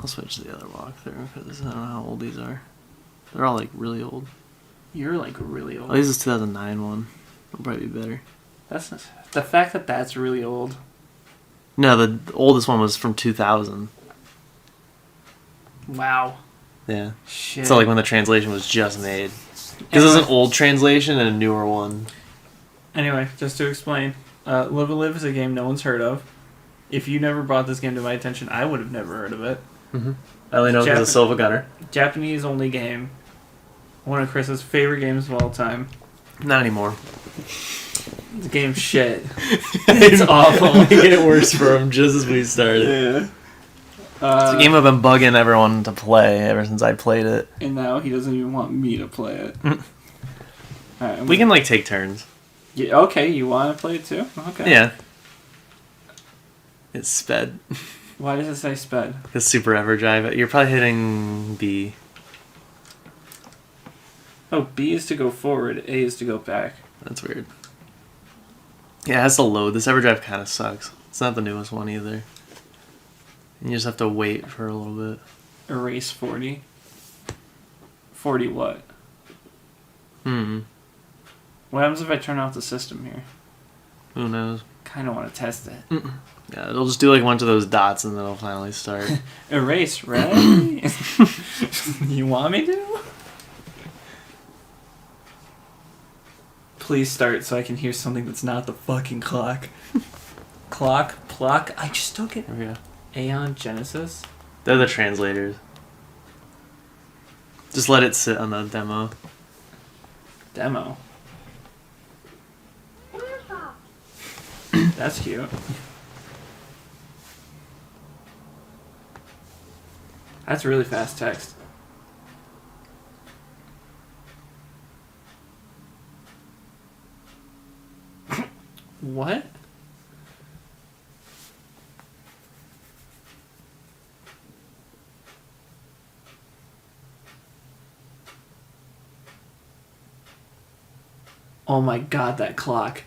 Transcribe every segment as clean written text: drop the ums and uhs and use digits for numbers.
I'll switch to the other walkthrough because I don't know how old these are. They're all like really old. You're like really old. Oh, this is 2009 one. It'll probably be better. That's not, the fact that that's really old. No, the oldest one was from 2000. Wow. Yeah. Shit. So like when the translation was just made. Because there's an old translation and a newer one. Anyway, just to explain, Live a Live is a game no one's heard of. If you never brought this game to my attention, I would have never heard of it. Mm-hmm. I only know because of Silva Gunner. Japanese only game. One of Chris's favorite games of all time. Not anymore. The game's shit. It's awful. Making it worse for him just as we started. Yeah. It's a game I've been bugging everyone to play ever since I played it. And now he doesn't even want me to play it. Alright, we can like take turns. Yeah, okay, you want to play it too? Okay. Yeah. It's sped. Why does it say sped? Because Super Everdrive. You're probably hitting B. Oh, B is to go forward, A is to go back. That's weird. Yeah, it has to load. This Everdrive kind of sucks. It's not the newest one either. You just have to wait for a little bit. Erase 40. 40 what? What happens if I turn off the system here? Who knows? Kind of want to test it. Yeah, it'll just do like a bunch of those dots and then it'll finally start. Erase, ready? You want me to? Please start so I can hear something that's not the fucking clock. Clock, pluck. I just took it. There we go. Aeon Genesis? They're the translators. Just let it sit on the demo. Demo. That's cute. That's really fast text. What? Oh my god, that clock.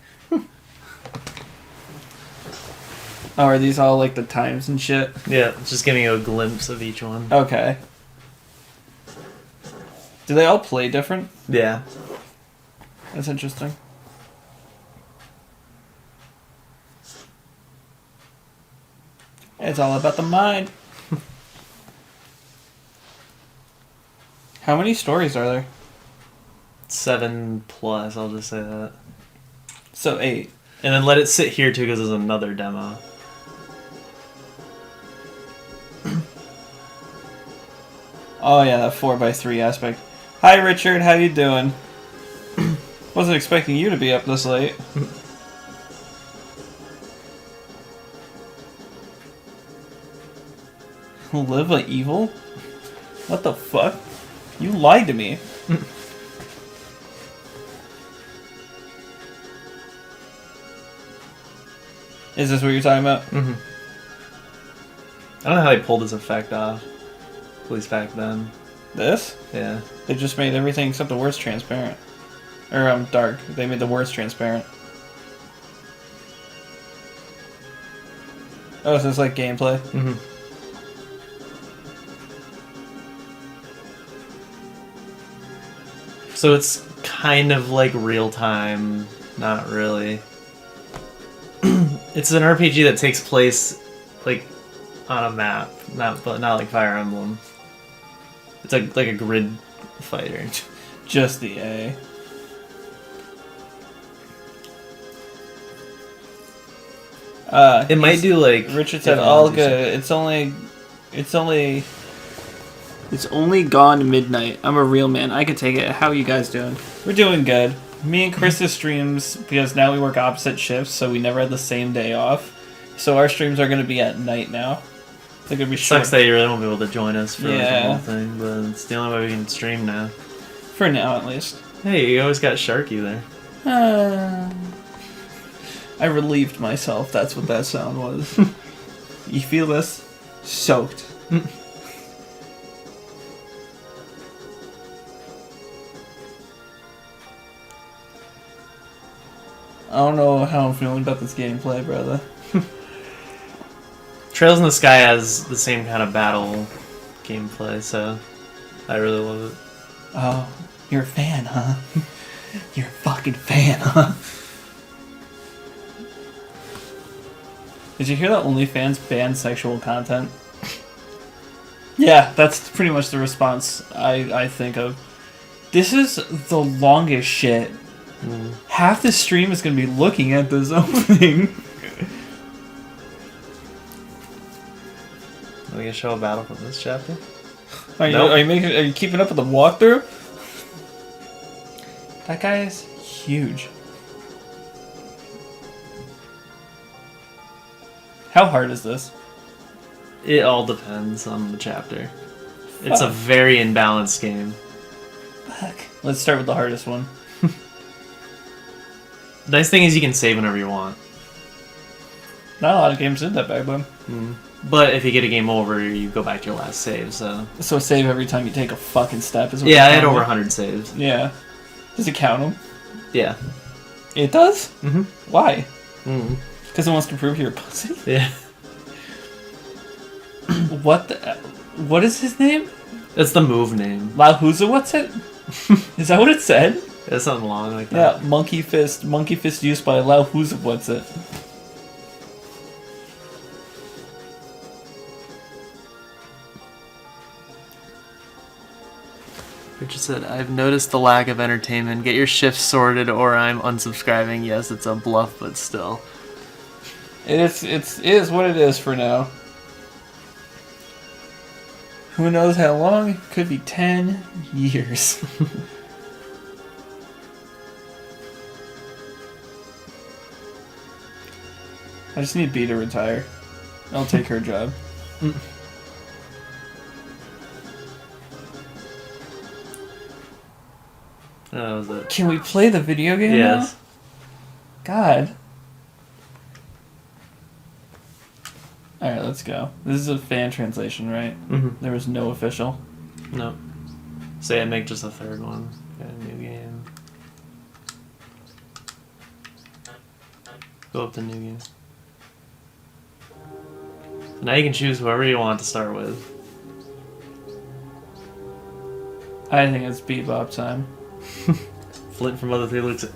Oh, are these all like the times and shit? Yeah, it's just giving you a glimpse of each one. Okay. Do they all play different? Yeah. That's interesting. It's all about the mind. How many stories are there? 7+, I'll just say that. So 8. And then let it sit here too because there's another demo. Oh yeah, that 4x3 aspect. Hi Richard, how you doing? Wasn't expecting you to be up this late. Live like evil? What the fuck? You lied to me. Is this what you're talking about? Mm-hmm. I don't know how they pulled this effect off. At least back then. This? Yeah. They just made everything except the words transparent. Or, dark. They made the words transparent. Oh, so it's like gameplay? Mm-hmm. So it's kind of like real time. Not really. It's an RPG that takes place like on a map, not like Fire Emblem. It's like a grid fighter. Just the A. It might do like Richard said, "All good. It's only gone midnight. I'm a real man. I can take it. How are you guys doing? We're doing good. Me and Chris's streams, because now we work opposite shifts, so we never had the same day off. So our streams are going to be at night now. They're going to be short. Sucks that you really won't be able to join us for the Yeah. whole thing, but it's the only way we can stream now. For now, at least. Hey, you always got Sharky there. I relieved myself. That's what that sound was. You feel this? Soaked. I don't know how I'm feeling about this gameplay, brother. Trails in the Sky has the same kind of battle gameplay, so I really love it. Oh, you're a fan, huh? You're a fucking fan, huh? Did you hear that OnlyFans banned sexual content? Yeah, that's pretty much the response I think of. This is the longest shit. Half the stream is going to be looking at this opening. Are we gonna show a battle from this chapter? Are you, Nope. are you keeping up with the walkthrough? That guy is huge. How hard is this? It all depends on the chapter. It's a very imbalanced game. Fuck. Let's start with the hardest one. The nice thing is you can save whenever you want. Not a lot of games did that back then. But if you get a game over, you go back to your last save, so... So save every time you take a fucking step is what Yeah, I you're had telling over me? 100 saves. Yeah. Does it count them? Yeah. It does? Mm-hmm. Why? Mm-hmm. Because it wants to prove you're a pussy? Yeah. What the... What is his name? That's the move name. Lahuza, what's it? Is that what it said? It's something long like that. Yeah, Monkey Fist. Monkey Fist used by Lahuza, what's it? Richard said, I've noticed the lack of entertainment. Get your shifts sorted or I'm unsubscribing. Yes, it's a bluff, but still. It is what it is for now. Who knows how long? It could be 10 years. I just need B to retire. I'll take her job. That was it. Can we play the video game now? Yes. God. Alright, let's go. This is a fan translation, right? Mm-hmm. There was no official. No. Say I make just a third one. Got a new game. Go up to new game. So now you can choose whoever you want to start with. I think it's Bebop time. Flint from Mother 3 looks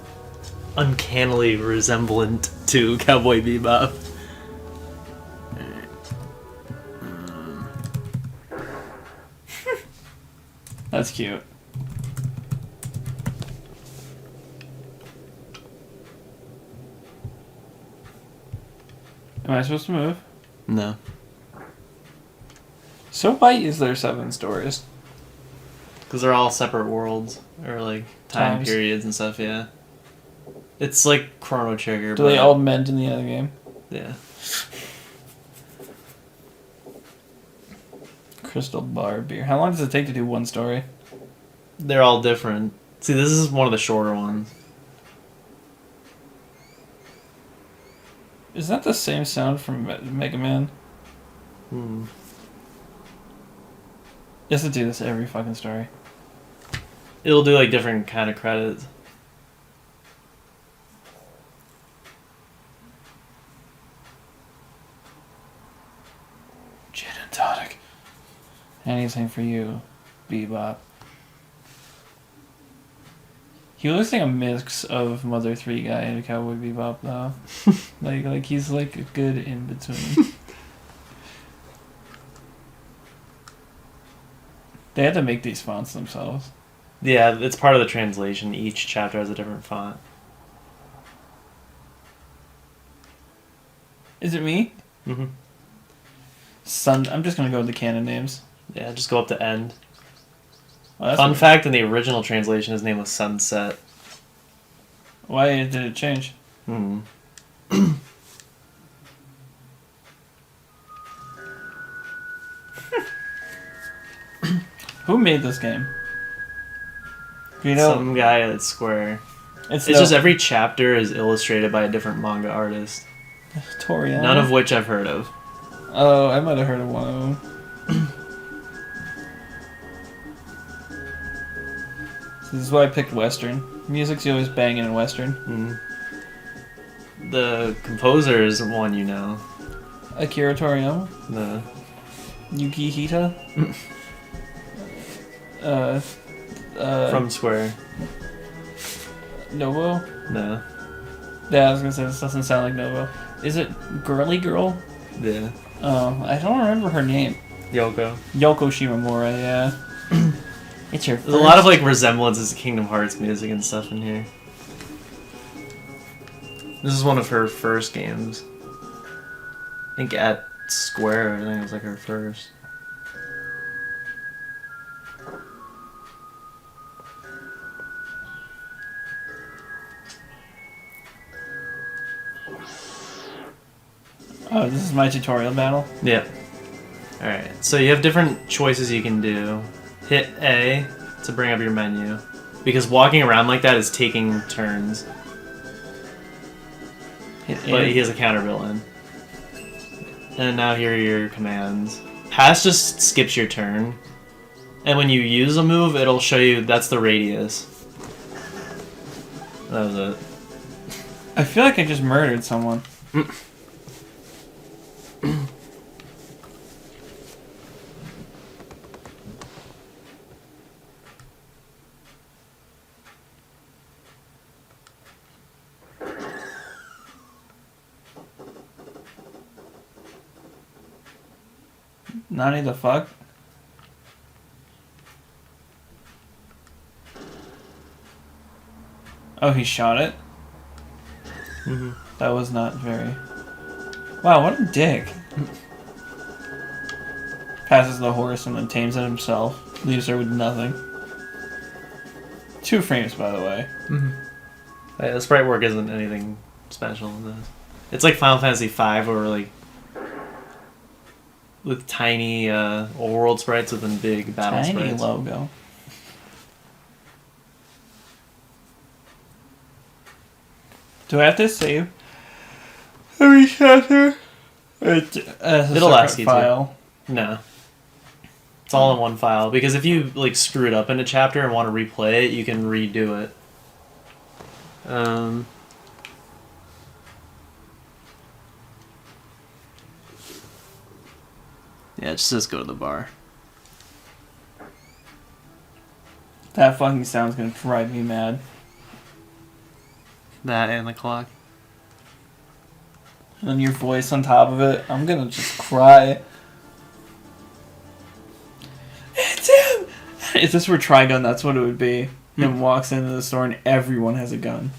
uncannily resemblant to Cowboy Bebop. That's cute. Am I supposed to move? No. So why is there 7 stories? Because they're all separate worlds. Or like time Times. periods and stuff, yeah. It's like Chrono Trigger. Do they all mend in the other game? Yeah. Crystal Bar Beer. How long does it take to do one story? They're all different. See, this is one of the shorter ones. Is that the same sound from Mega Man? Hmm. You have to do this every fucking story. It'll do like different kind of credits. Gin and tonic. Anything for you, Bebop. He looks like a mix of Mother 3 guy and Cowboy Bebop, though. like he's like a good in between. They had to make these fonts themselves. Yeah, it's part of the translation. Each chapter has a different font. Is it me? Mm-hmm. I'm just gonna go with the canon names. Yeah, just go up to end. Well, that's Fun weird. fact, in the original translation, his name was Sunset. Why did it change? Hmm. Who made this game? You know, Some guy at Square. it's Just every chapter is illustrated by a different manga artist. Toriyama. None of which I've heard of. Oh, I might have heard of one of them. This is why I picked Western. Music's always banging in Western. The composer is one you know. Akira Toriyama. The Yukihita. From Square. Novo. No. Yeah, I was gonna say this doesn't sound like Novo. Is it Girly Girl? Yeah. Oh, I don't remember her name. Yoko. Yoko Shimomura. Yeah. It's your. There's a lot of like resemblances to Kingdom Hearts music and stuff in here. This is one of her first games. I think at Square, I think it was like her first. Oh, this is my tutorial battle. Yeah. Alright, so you have different choices you can do. Hit A to bring up your menu. Because walking around like that is taking turns. But he has a counter built in. And now here are your commands. Pass just skips your turn. And when you use a move, it'll show you that's the radius. That was it. I feel like I just murdered someone. Nani the fuck? Oh, he shot it? Mm-hmm. That was not very... Wow, what a dick. Passes the horse and then tames it himself. Leaves her with nothing. 2 frames, by the way. Mm-hmm. The sprite work isn't anything special in this. It's like Final Fantasy V, where like with tiny world sprites within big battle Tiny sprites. logo. Do I have to save every chapter? It'll ask you to. file. No. It's all in one file, because if you like screw it up in a chapter and want to replay it, you can redo it. Yeah, just go to the bar. That fucking sound's gonna drive me mad. That and the clock. And then your voice on top of it, I'm gonna just cry. It's him! If this were Trigun, that's what it would be. Him walks into the store and everyone has a gun.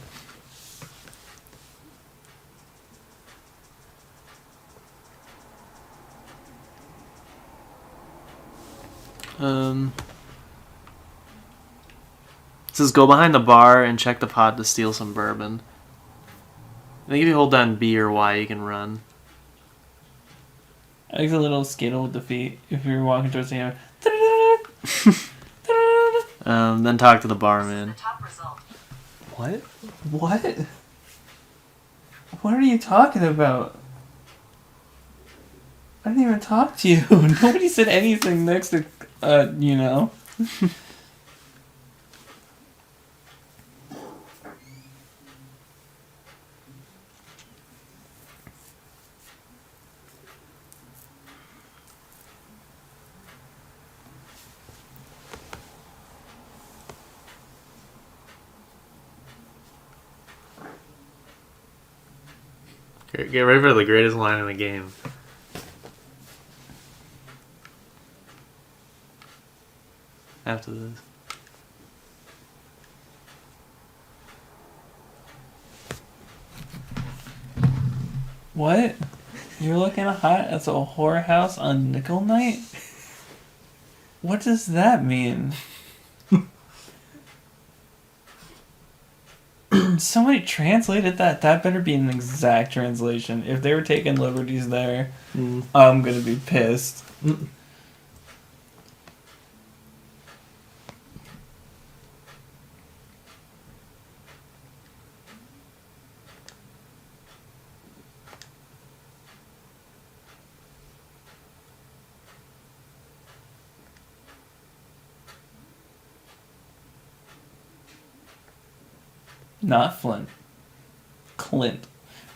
It says go behind the bar and check the pod to steal some bourbon. I think if you hold down B or Y, you can run. I like the little skittle with the feet. If you're walking towards the camera. Then talk to the barman. What? What? What are you talking about? I didn't even talk to you. Nobody said anything next to, you know. Get ready for the greatest line in the game. After this. What? You're looking hot as a whorehouse on Nickel Night? What does that mean? Somebody translated that. That better be an exact translation. If they were taking liberties there, I'm gonna be pissed. Not Flint. Clint.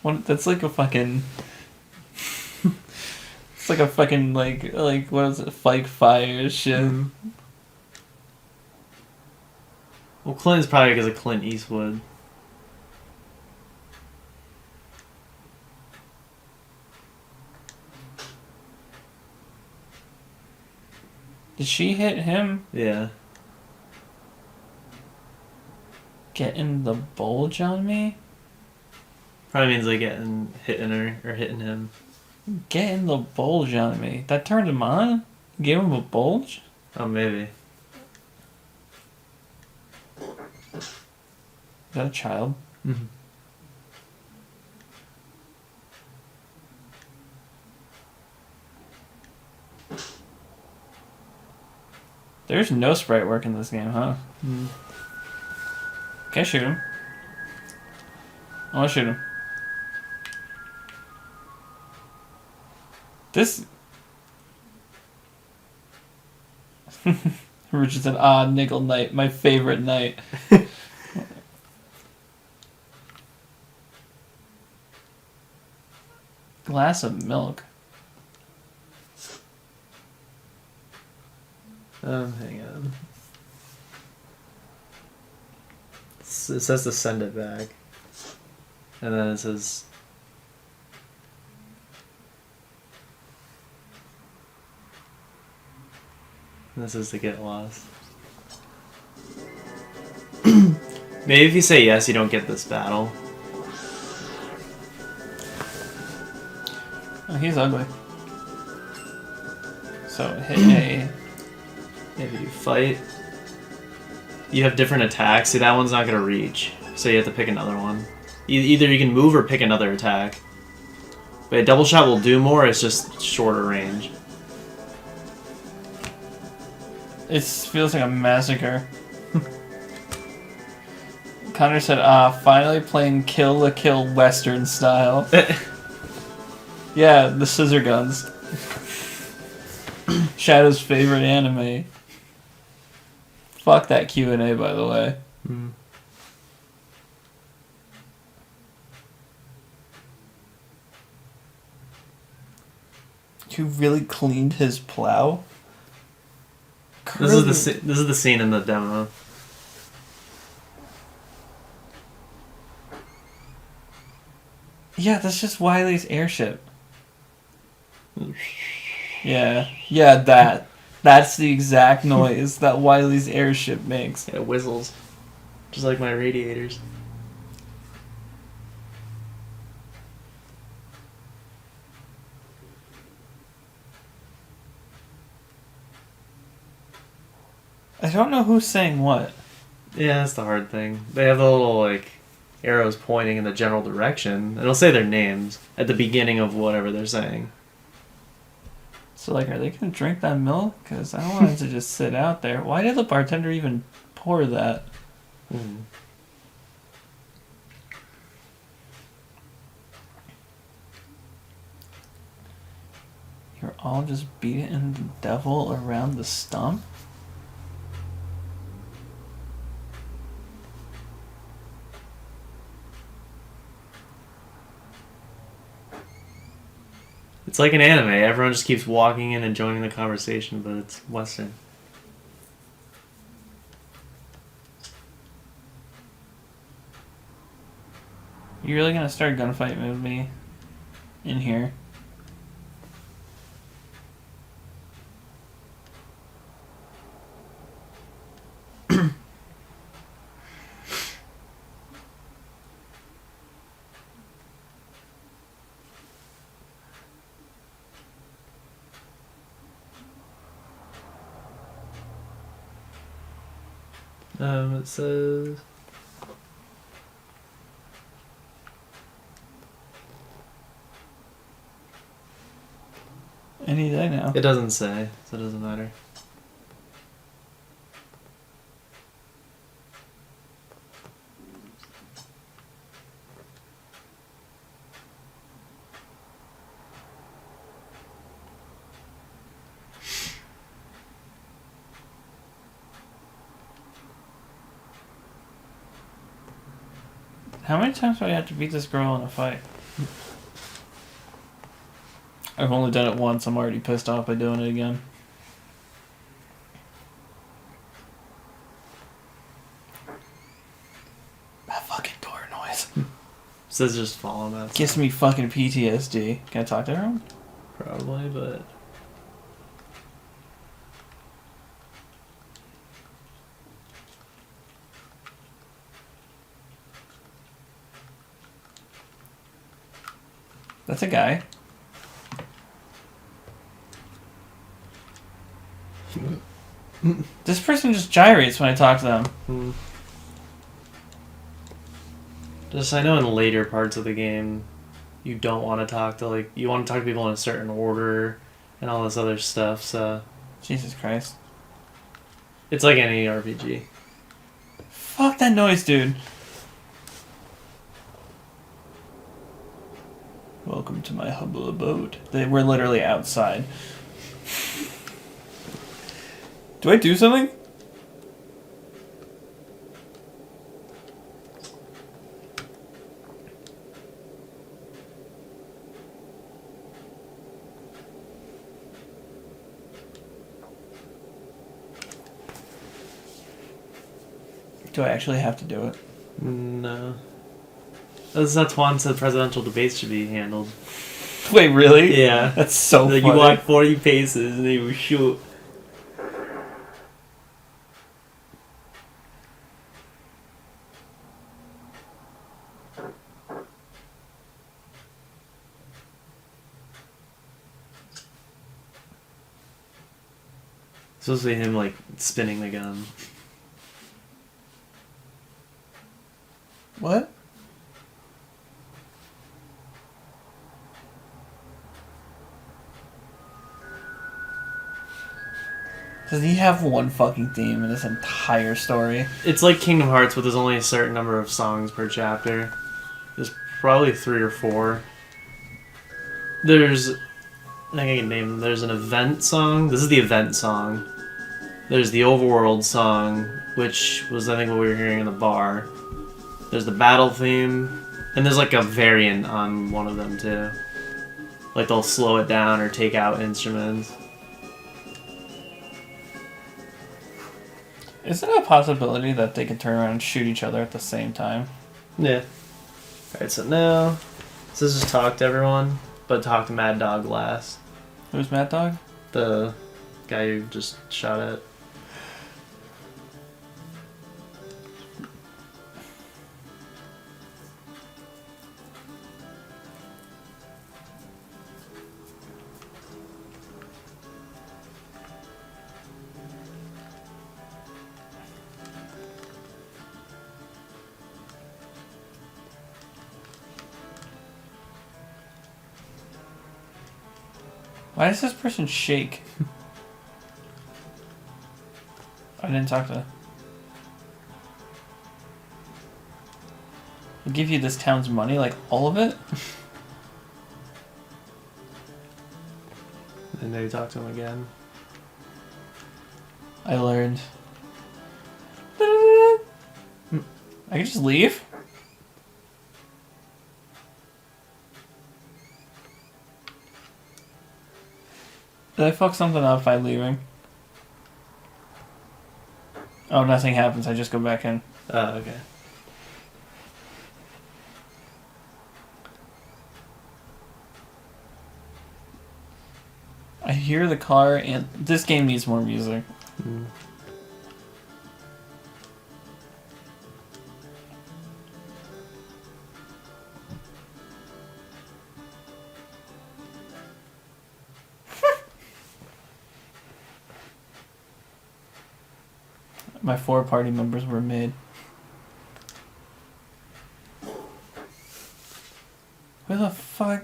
What? That's like a fucking It's like a fucking like what is it? Fike fire shit. Mhm. Well, Clint's probably because of Clint Eastwood. Did she hit him? Yeah. Getting the bulge on me? Probably means like hitting her or hitting him. Getting the bulge on me. That turned him on? Gave him a bulge? Oh, maybe. Is that a child? Mm-hmm. There's no sprite work in this game, huh? Mm. Can I shoot him? I want to shoot him. This... Richardson, Nickel Knight, my favorite knight. Glass of milk. Hang on. It says to send it back. And then it says... This is to get lost. Maybe if you say yes, you don't get this battle. Oh, he's ugly. So hit A. If you fight, you have different attacks. See, that one's not going to reach. So you have to pick another one. Either you can move or pick another attack. But a double shot will do more, it's just shorter range. It feels like a massacre. Connor said, finally playing Kill la Kill Western style. Yeah, the scissor guns. Shadow's favorite anime. Fuck that Q&A, by the way. Mm. You really cleaned his plow? This is the scene in the demo. Yeah, that's just Wiley's airship. Yeah, that. That's the exact noise that Wiley's airship makes. Yeah, it whistles. Just like my radiators. I don't know who's saying what. Yeah, that's the hard thing. They have the little, like, arrows pointing in the general direction. It'll say their names at the beginning of whatever they're saying. So, like, are they going to drink that milk? Because I don't want it to just sit out there. Why did the bartender even pour that? Mm. You're all just beating the devil around the stump? It's like an anime. Everyone just keeps walking in and joining the conversation, but it's Western. You really gonna start a gunfight with me in here? It says... Any day now. It doesn't say, so it doesn't matter. How many times do I have to beat this girl in a fight? I've only done it once. I'm already pissed off by doing it again. That fucking door noise. Says just falling outside. Gives me fucking PTSD. Can I talk to everyone? Probably, but... That's a guy. This person just gyrates when I talk to them. Just, I know in later parts of the game, you don't want to talk to, like, you want to talk to people in a certain order and all this other stuff, so... Jesus Christ. It's like any RPG. Fuck that noise, dude. Welcome to my humble abode. We're literally outside. Do I do something? Do I actually have to do it? No. That's how the presidential debates should be handled. Wait, really? Yeah. That's so Like, funny. you walk 40 paces and they will shoot. It's supposed to be him, like, spinning the gun. What? Does he have one fucking theme in this entire story? It's like Kingdom Hearts, but there's only a certain number of songs per chapter. There's probably 3 or 4. There's... I think I can name them. There's an event song. This is the event song. There's the overworld song, which was, I think, what we were hearing in the bar. There's the battle theme. And there's, like, a variant on one of them, too. Like, they'll slow it down or take out instruments. Is it a possibility that they can turn around and shoot each other at the same time? Yeah. Alright, so now... So this is talk to everyone, but talk to Mad Dog last. Who's Mad Dog? The guy you just shot at. Why does this person shake? I didn't talk to... I'll give you this town's money, like all of it? And then you talk to him again. I learned. I can just leave? Did I fuck something up by leaving? Oh, nothing happens. I just go back in. Oh, okay. I hear the car, and this game needs more music. Mm. My 4 party members were made. Where the fuck?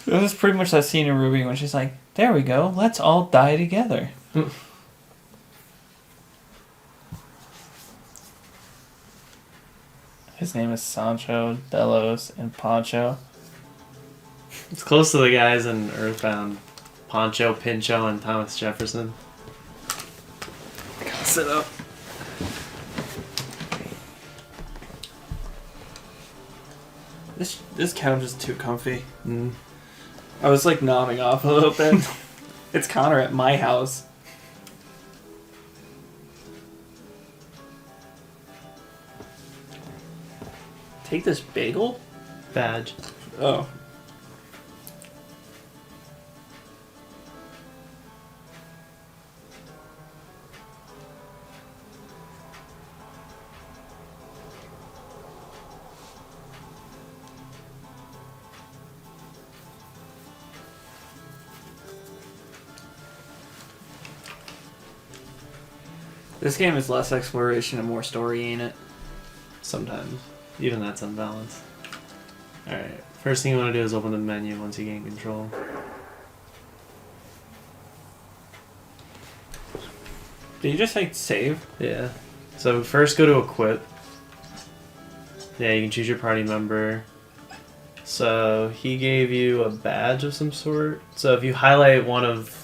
This is pretty much that scene in Ruby when she's like, there we go, let's all die together. His name is Sancho, Delos, and Pancho. It's close to the guys in Earthbound. Pancho, Pincho, and Thomas Jefferson. mix it up. This couch is too comfy. Mm. I was like nodding off a little bit. It's Connor at my house. Take this bagel? Badge. Oh. This game is less exploration and more story, ain't it? Sometimes. Even that's unbalanced. Alright. First thing you want to do is open the menu once you gain control. Did you just like save? Yeah. So first go to equip. Yeah, you can choose your party member. So he gave you a badge of some sort. So if you highlight one of...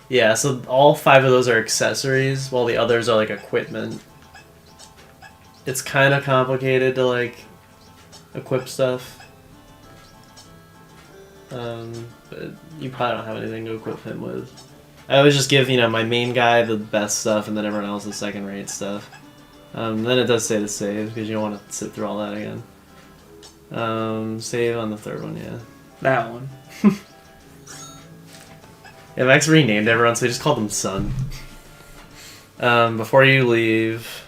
Yeah, so all 5 of those are accessories, while the others are like equipment. It's kind of complicated to like equip stuff. But you probably don't have anything to equip him with. I always just give, my main guy the best stuff and then everyone else the second-rate stuff. Then it does say to save, because you don't want to sit through all that again. Save on the third one, yeah. That one. Yeah, Max renamed everyone, so he just called them Sun. Before you leave...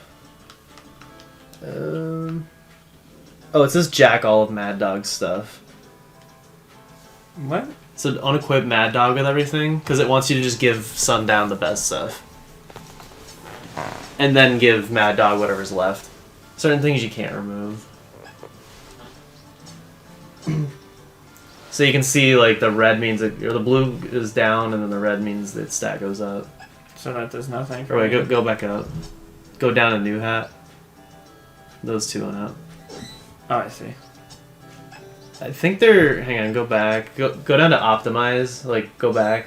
oh, it says jack all of Mad Dog's stuff. What? So unequip Mad Dog with everything, because it wants you to just give Sundown the best stuff. And then give Mad Dog whatever's left. Certain things you can't remove. So you can see, like, the red means that, or the blue is down, and then the red means that stat goes up. So that does nothing. Or wait, go back up. Go down to New Hat. Those two went up. Oh, I see. I think they're... Hang on, go back. Go down to Optimize. Like, go back.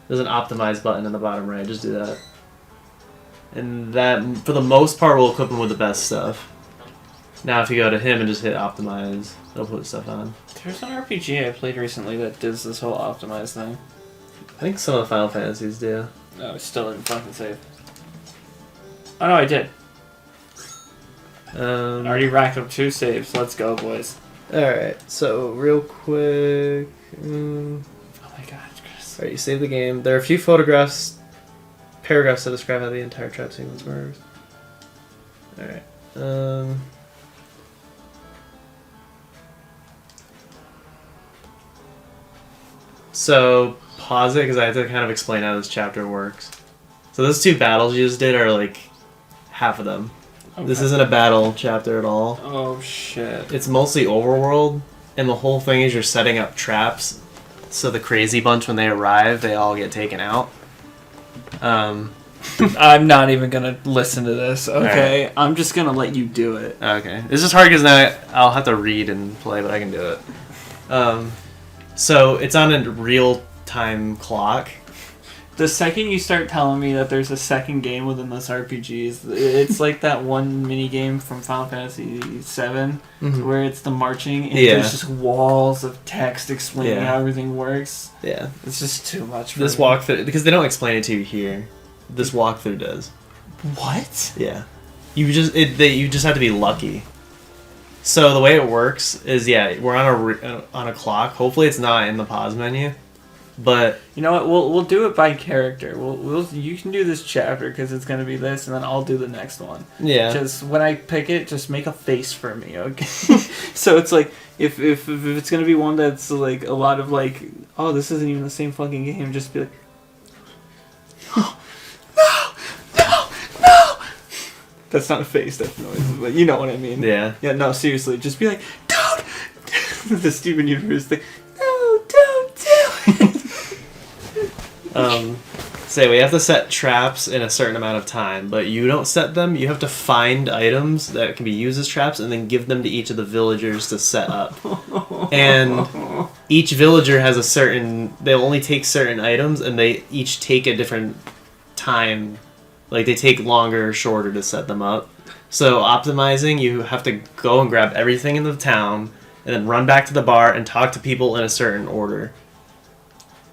There's an Optimize button in the bottom right. Just do that. And that, for the most part, will equip him with the best stuff. Now if you go to him and just hit Optimize, it'll put stuff on. There's an RPG I played recently that does this whole Optimize thing. I think some of the Final Fantasies do. No, I still didn't fucking save. Oh no, I did. I already racked up 2 saves. Let's go, boys. Alright, so real quick... Oh my god, Chris. Alright, you save the game. There are a few paragraphs that describe how the entire trap sequence works. Alright. So, pause it, because I have to kind of explain how this chapter works. So those 2 battles you just did are like half of them. Okay. This isn't a battle chapter at all. Oh shit. It's mostly overworld, and the whole thing is you're setting up traps, so the crazy bunch, when they arrive, they all get taken out. I'm not even gonna listen to this, okay? Right. I'm just gonna let you do it. Okay. It's just hard because now I'll have to read and play, but I can do it. So it's on a real-time clock. The second you start telling me that there's a second game within this RPG, it's like that one mini game from Final Fantasy VII, where it's the marching, and there's just walls of text explaining how everything works. Yeah. It's just too much for this me. Walkthrough, because they don't explain it to you here. This walkthrough does. What? Yeah. You just have to be lucky. So the way it works is, we're on a clock. Hopefully it's not in the pause menu, but you know what? We'll do it by character. You can do this chapter because it's gonna be this, and then I'll do the next one. Yeah. Just when I pick it, just make a face for me, okay? So it's like if it's gonna be one that's like a lot of like, oh, this isn't even the same fucking game. Just be like, no. That's not a face, that's noise, but you know what I mean. Yeah. Yeah, no, seriously, just be like, don't! The Steven Universe thing. No, don't do it! Say we have to set traps in a certain amount of time, but you don't set them. You have to find items that can be used as traps and then give them to each of the villagers to set up. And each villager has a certain... They'll only take certain items, and they each take a different time Like, they take longer or shorter to set them up. So optimizing, you have to go and grab everything in the town, and then run back to the bar and talk to people in a certain order.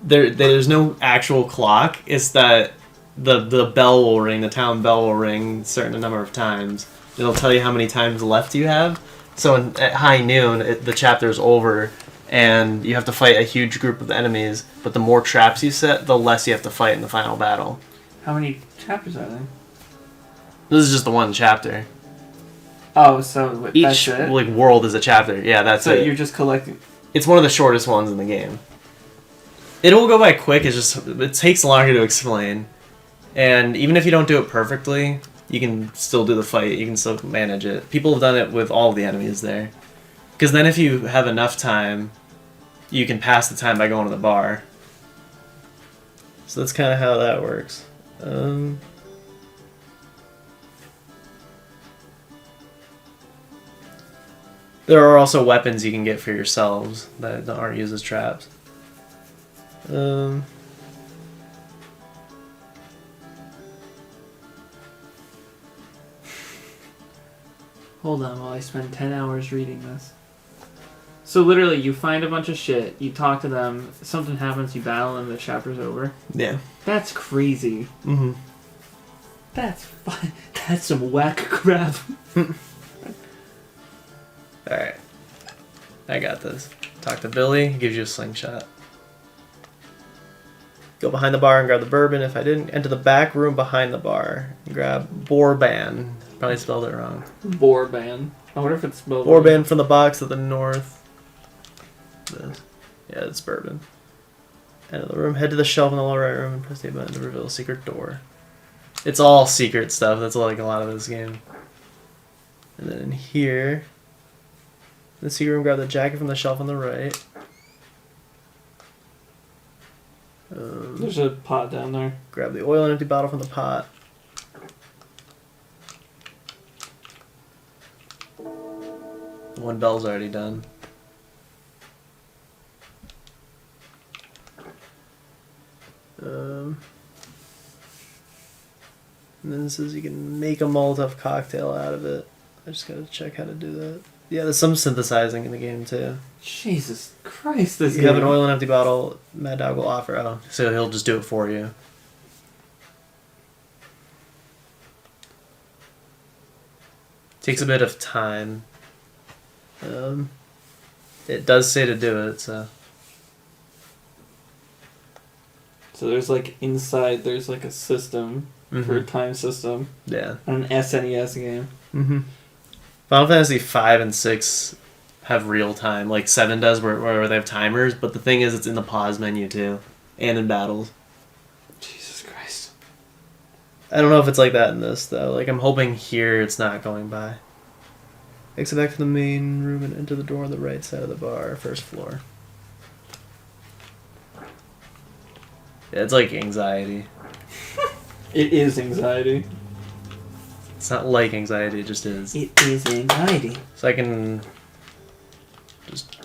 There's no actual clock. It's that the bell will ring, the town bell will ring a certain number of times. It'll tell you how many times left you have. So at high noon, the chapter's over, and you have to fight a huge group of enemies. But the more traps you set, the less you have to fight in the final battle. How many chapters are there? This is just the one chapter. Oh, so Each that's it? like world is a chapter. Yeah, that's So it. you're just collecting... It's one of the shortest ones in the game. It will go by quick. It takes longer to explain, and even if you don't do it perfectly, you can still do the fight. You can still manage it. People have done it with all of the enemies there, because then if you have enough time, you can pass the time by going to the bar. So that's kind of how that works. There are also weapons you can get for yourselves that aren't used as traps. Hold on while I spend 10 hours reading this. So literally, you find a bunch of shit, you talk to them, something happens, you battle, and the chapter's over. Yeah. That's crazy. Mm-hmm. That's fun. That's some whack crap. Alright. I got this. Talk to Billy, he gives you a slingshot. Go behind the bar and grab the bourbon. If I didn't, enter the back room behind the bar and grab Borban. Probably spelled it wrong. Borban. I wonder if it's spelled Borban from the box to the north. This. Yeah, it's bourbon. Enter the room, head to the shelf in the lower right room and press the button to reveal a secret door. It's all secret stuff. That's like a lot of this game. And then in here, in the secret room, grab the jacket from the shelf on the right. There's a pot down there. Grab the oil and empty bottle from the pot. One bell's already done. And then it says you can make a Molotov cocktail out of it. I just gotta check how to do that. Yeah, there's some synthesizing in the game too. Jesus Christ, this You have an oil and empty bottle, Mad Dog will offer. Oh, so he'll just do it for you. Takes a bit of time. It does say to do it, so. So there's like inside, there's like a system for a time system. Yeah. On an SNES game. Mm-hmm. Final Fantasy 5 and 6 have real time, like 7 does, where they have timers. But the thing is, it's in the pause menu too, and in battles. Jesus Christ. I don't know if it's like that in this though. Like I'm hoping here it's not going by. Exit back to the main room and enter the door on the right side of the bar, first floor. Yeah, it's like anxiety. It is anxiety. It's not like anxiety, it just is. It is anxiety. So I can just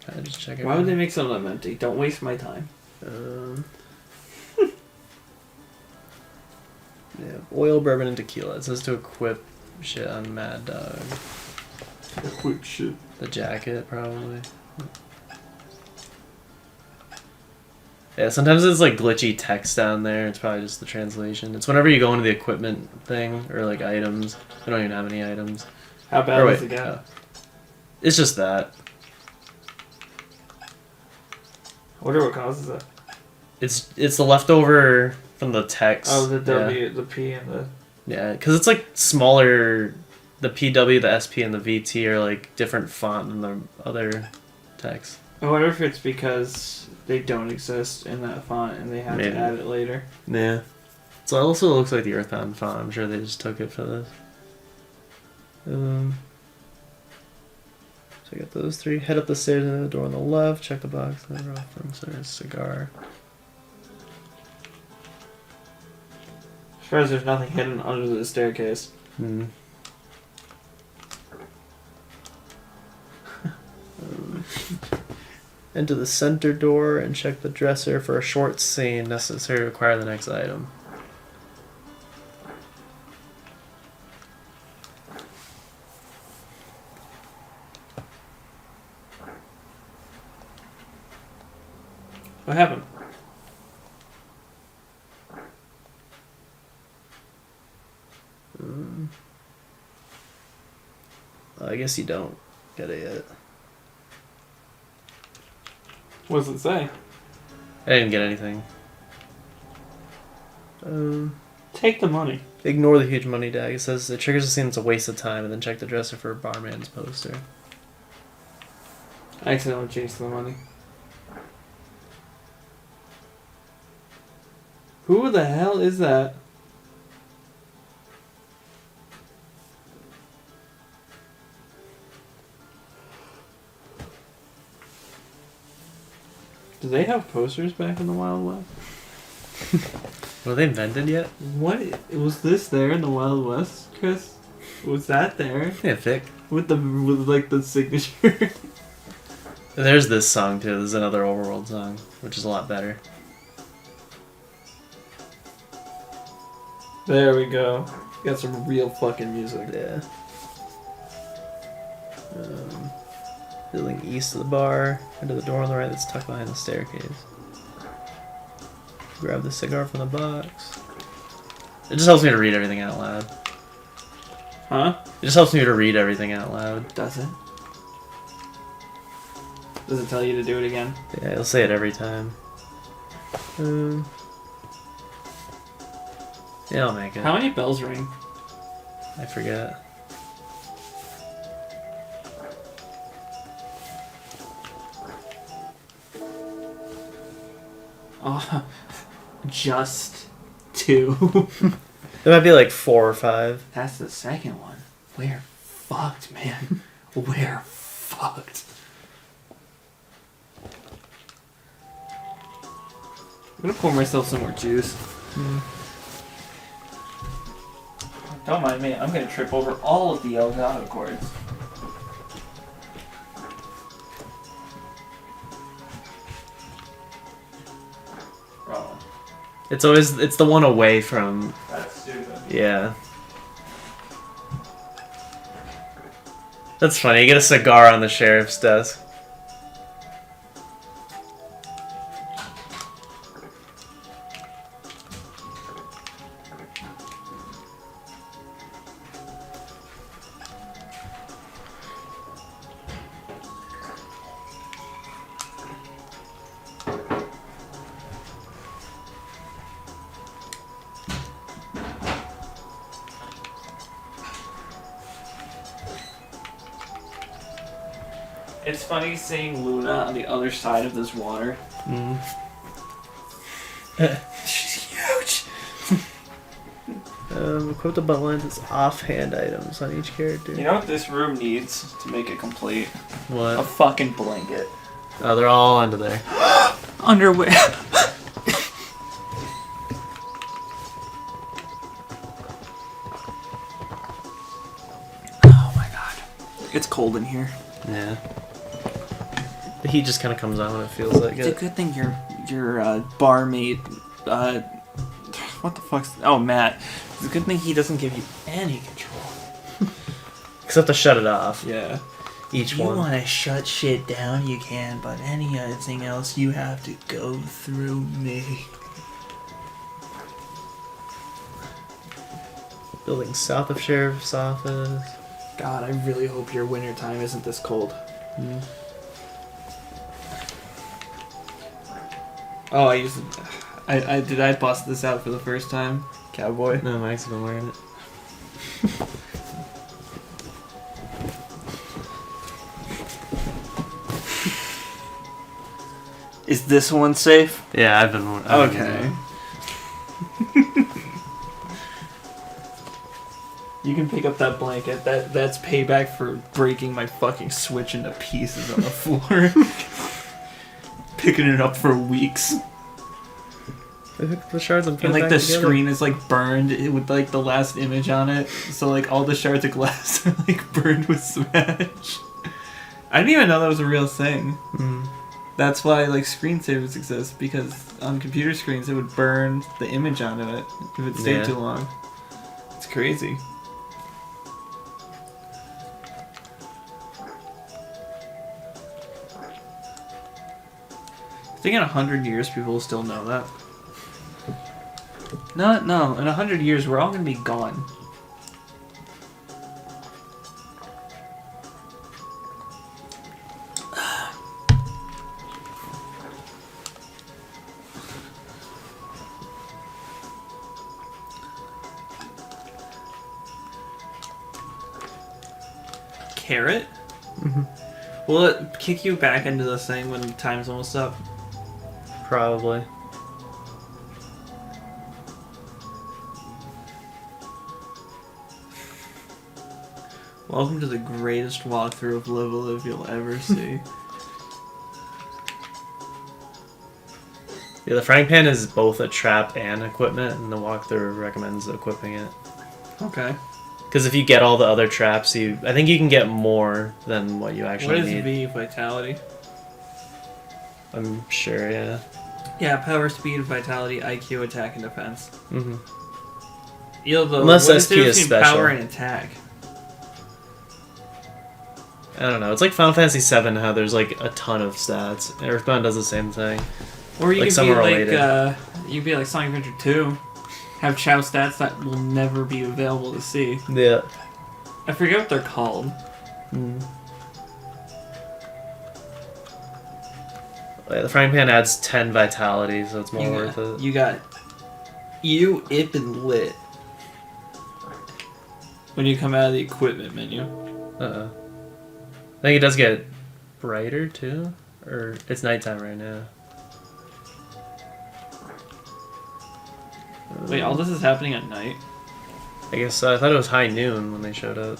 kind of just check it. Why would they make some of them empty? Don't waste my time. Yeah, oil, bourbon, and tequila. It says to equip shit on Mad Dog. Quick shit. The jacket, probably. Yeah, sometimes it's like glitchy text down there. It's probably just the translation. It's whenever you go into the equipment thing, or like items. I don't even have any items. How bad does it get? Oh. It's just that. I wonder what causes it. It's the leftover from the text. Oh, the W, the P, and the... Yeah, because it's like smaller. The PW, the SP, and the VT are like different font than the other text. I wonder if it's because they don't exist in that font and they have to add it later. Yeah. So it also looks like the Earthbound font. I'm sure they just took it for this. So I got those three. Head up the stairs and the door on the left. Check the box. And then off from a cigar. As far as there's nothing hidden under the staircase. Hmm. Enter the center door and check the dresser for a short scene necessary to acquire the next item. What happened? I guess you don't get it yet. What does it say? I didn't get anything. Take the money. Ignore the huge money tag. It says it triggers a scene. It's a waste of time, and then check the dresser for a barman's poster. I accidentally chased the money. Who the hell is that? Do they have posters back in the Wild West? Were they invented yet? What was this there in the Wild West, Chris? Was that there Yeah, thick. with like the signature? There's this song too. There's another Overworld song, which is a lot better. There we go. Got some real fucking music. Yeah. Building east of the bar, into the door on the right that's tucked behind the staircase. Grab the cigar from the box. It just helps me to read everything out loud. Huh? It just helps me to read everything out loud. Does it? Does it tell you to do it again? Yeah, I'll say it every time. Yeah, I'll make it. How many bells ring? I forget. Oh, just 2. There might be like 4 or 5. That's the second one. We're fucked, man. We're fucked. I'm gonna pour myself some more juice. Don't mind me, I'm gonna trip over all of the Elgato cords. Bro, It's the one away from. that's stupid. Yeah. That's funny. You get a cigar on the sheriff's desk. It's funny seeing Luna on the other side of this water. She's huge! Equip the butt lines as offhand items on each character. You know what this room needs to make it complete? A What? fucking blanket. Oh, they're all under there. Underwear. Oh my god. It's cold in here. Yeah. The heat just kind of comes on when it feels like It's it. a good thing your barmaid, what the fuck's... Oh, Matt. It's a good thing he doesn't give you any control. Except to shut it off. Yeah. Each If you one. want to shut shit down, you can, but anything else, you have to go through me. Building south of sheriff's office. God, I really hope your winter time isn't this cold. Oh, I bust this out for the first time? Cowboy? No, Mike's been wearing it. Is this one safe? Yeah, I've been. Okay. You can pick up that blanket. That's payback for breaking my fucking Switch into pieces on the floor. Picking it up for weeks. I picked the shards and put And it like back the together. screen is like burned with like the last image on it. So like all the shards of glass are like burned with Smash. I didn't even know that was a real thing. That's why like screensavers exist, because on computer screens it would burn the image onto it if it stayed Yeah. too long. It's crazy. I think in 100 years people will still know that. No, in 100 years we're all gonna be gone. Carrot? Will it kick you back into this thing when time's almost up? Probably. Welcome to the greatest walkthrough of Live a Live you'll ever see. Yeah, the frying pan is both a trap and equipment, and the walkthrough recommends equipping it. Okay. Because if you get all the other traps, I think you can get more than what you actually What is need. V Vitality? I'm sure, yeah. Yeah, power, speed, vitality, IQ, attack, and defense. Mm-hmm. Unless Unless SP is special. Power and attack. I don't know. It's like Final Fantasy VII, how there's like a ton of stats. Earthbound does the same thing. Or you Like could some be are like related. you could be like Sonic Adventure 2. Have Chow stats that will never be available to see. Yeah. I forget what they're called. Yeah, the frying pan adds 10 vitality, so it's more worth it. You got you, Ip, and Lit. When you come out of the equipment menu. Uh-oh. I think it does get brighter, too? Or it's nighttime right now. Wait, all this is happening at night? I guess I thought it was high noon when they showed up.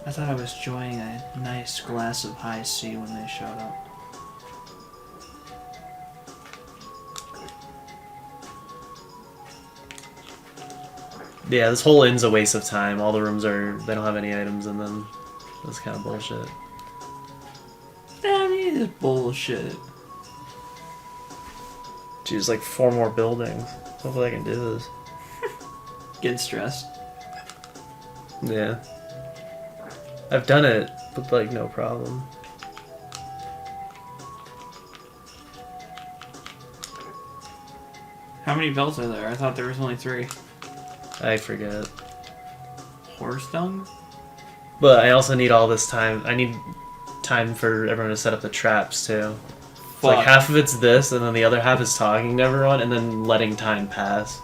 I thought I was enjoying a nice glass of high C when they showed up. Yeah, this whole inn's a waste of time. All the rooms they don't have any items in them. That's kind of bullshit. That is bullshit. Geez, like 4 more buildings. Hopefully I can do this. Get stressed. Yeah. I've done it with like no problem. How many bells are there? I thought there was only 3. I forget. Horse dung? But I also need all this time. I need time for everyone to set up the traps too. It's like half of it's this, and then the other half is talking to everyone, and then letting time pass.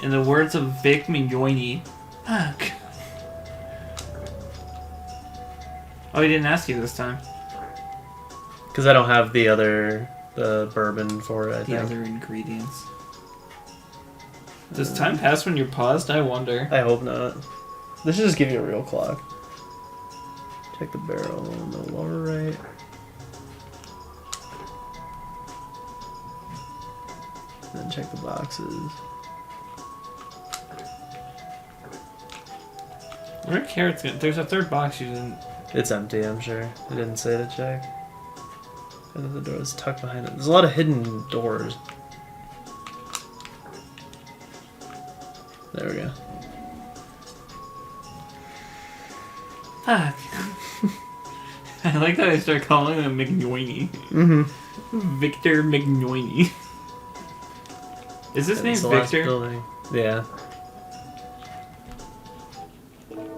In the words of Vic Mignogni, fuck. Oh, he didn't ask you this time. Because I don't have the bourbon for it, I The think. other ingredients. Does time pass when you're paused? I wonder. I hope not. This should just give you a real clock. Check the barrel in the lower right. Then check the boxes. Where are carrots? There's a third box you didn't. It's empty, I'm sure. It didn't say to check. And then the door is tucked behind it. There's a lot of hidden doors. There we go. Fuck. I like that I start calling him Mignogni. Mm-hmm. Victor Mignogni. Is his name It's the last Victor? building. Yeah.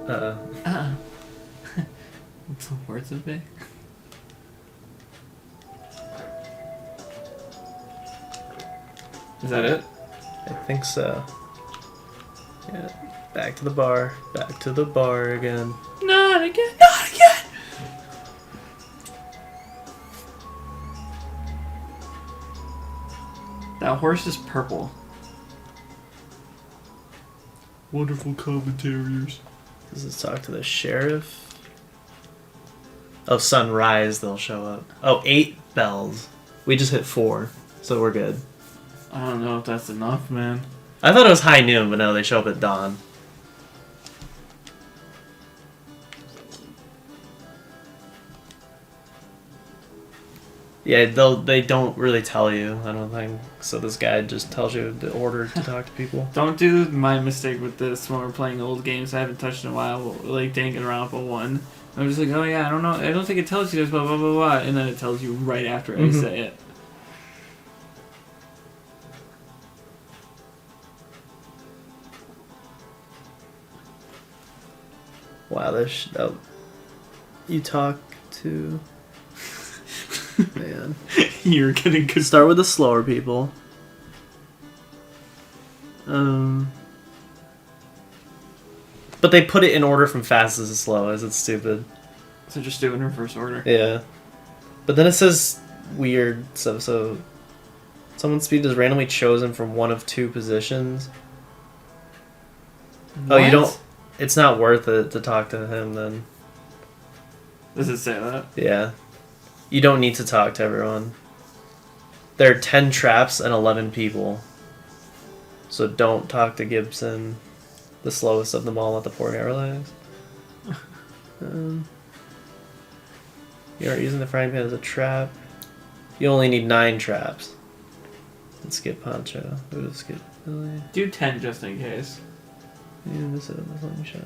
Uh-oh. What's the words of Vic? Is that it? I think so. Yeah. Back to the bar. Back to the bar again. Not again! Not again! That horse is purple. Wonderful commentaries. Does it talk to the sheriff? Oh, sunrise, they'll show up. Oh, 8 bells. We just hit 4, so we're good. I don't know if that's enough, man. I thought it was high noon, but no, they show up at dawn. Yeah, they don't really tell you, I don't think. So this guide just tells you the order to talk to people. Don't do my mistake with this when we're playing old games I haven't touched in a while, like Danganronpa 1. I'm just like, oh yeah, I don't know, I don't think it tells you this, blah, blah, blah, blah, and then it tells you right after I say it. Wow, you talk to... Man. You're getting good. Start with the slower people. But they put it in order from fastest to slowest. It's stupid. So just do it in reverse order. Yeah. But then it says weird stuff. So someone's speed is randomly chosen from one of two positions. What? Oh, you don't... It's not worth it to talk to him then. Does it say that? Yeah. You don't need to talk to everyone. There are 10 traps and 11 people. So don't talk to Gibson, the slowest of them all at the Port Relax. You are using the frying pan as a trap. You only need 9 traps. Let's skip Poncho. Ooh, skip Billy. Do 10 just in case. You miss it on the long shot.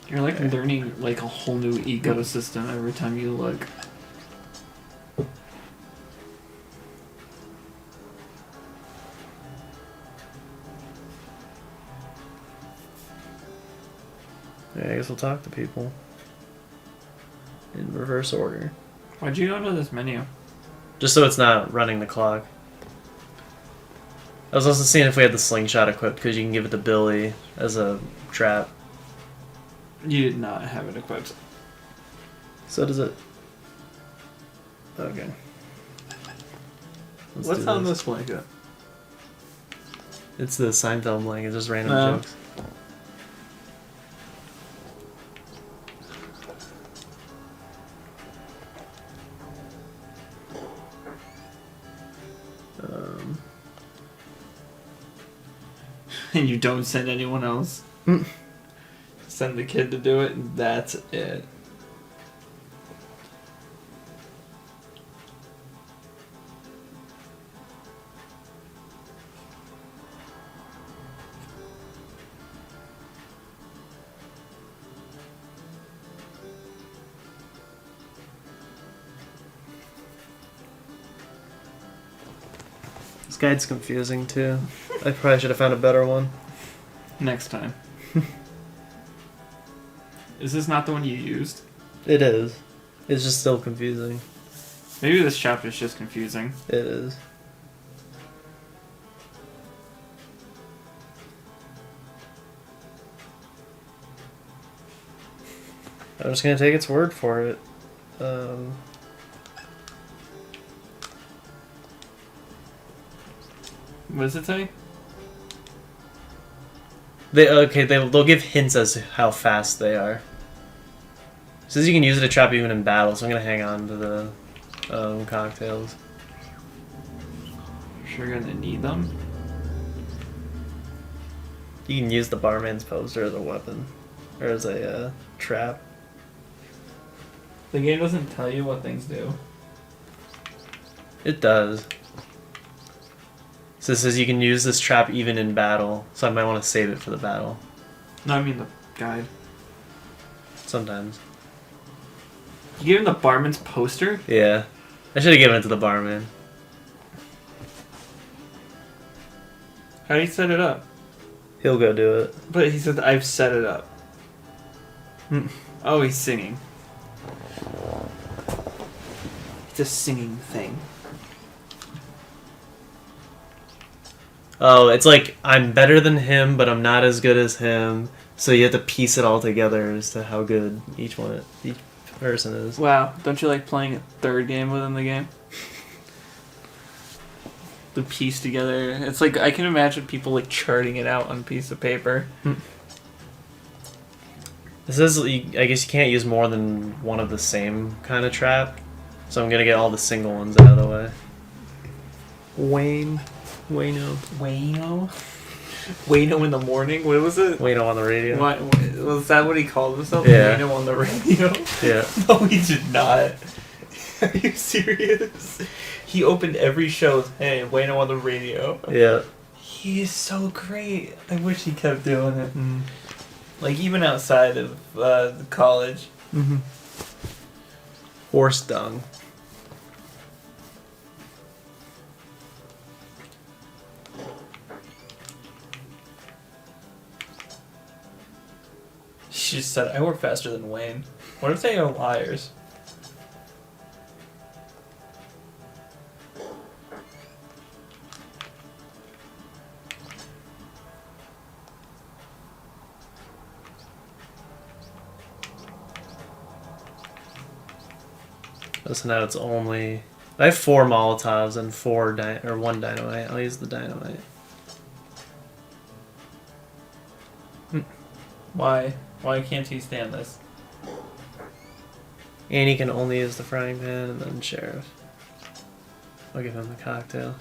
You're like learning like a whole new ecosystem every time you look. Yeah, I guess we'll talk to people. In reverse order. Why'd you go to this menu? Just so it's not running the clock. I was also seeing if we had the slingshot equipped, because you can give it to Billy as a trap. You did not have it equipped. So does it... Okay. What's on this blanket? It's the Seinfeld blanket, it's just random Oh. jokes. And you don't send anyone else? Send the kid to do it, and that's it. This guide's confusing too. I probably should have found a better one. Next time. Is this not the one you used? It is. It's just still confusing. Maybe this chapter is just confusing. It is. I'm just gonna take its word for it. What does it say? They'll give hints as to how fast they are. It says you can use it to trap even in battle, so I'm gonna hang on to the cocktails. Sure you're gonna need them? You can use the barman's poster as a weapon, or as a trap. The game doesn't tell you what things do. It does. So it says you can use this trap even in battle, so I might want to save it for the battle. No, I mean the guide. Sometimes. You gave him the barman's poster? Yeah. I should have given it to the barman. How do you set it up? He'll go do it. But he said, I've set it up. Oh, he's singing. It's a singing thing. Oh, it's like, I'm better than him, but I'm not as good as him, So you have to piece it all together as to how good each person is. Wow, don't you like playing a third game within the game? The piece together. It's like I can imagine people like charting it out on a piece of paper. This is, I guess you can't use more than one of the same kind of trap. So I'm gonna get all the single ones out of the way. Wayno. Wayno in the morning? What was it? Wayno on the radio. What, was that what he called himself? Yeah. Wayno on the radio? Yeah. No, he did not. Are you serious? He opened every show with, hey, Wayno on the radio. Yeah. He is so great. I wish he kept doing it. Like, even outside of the college. Mm-hmm. Horse dung. She just said, I work faster than Wayne. What if they are liars? So now it's only... I have 4 Molotovs and 1 dynamite. I'll use the dynamite. Why? Why can't he stand this? And he can only use the frying pan and then sheriff. I'll give him the cocktail.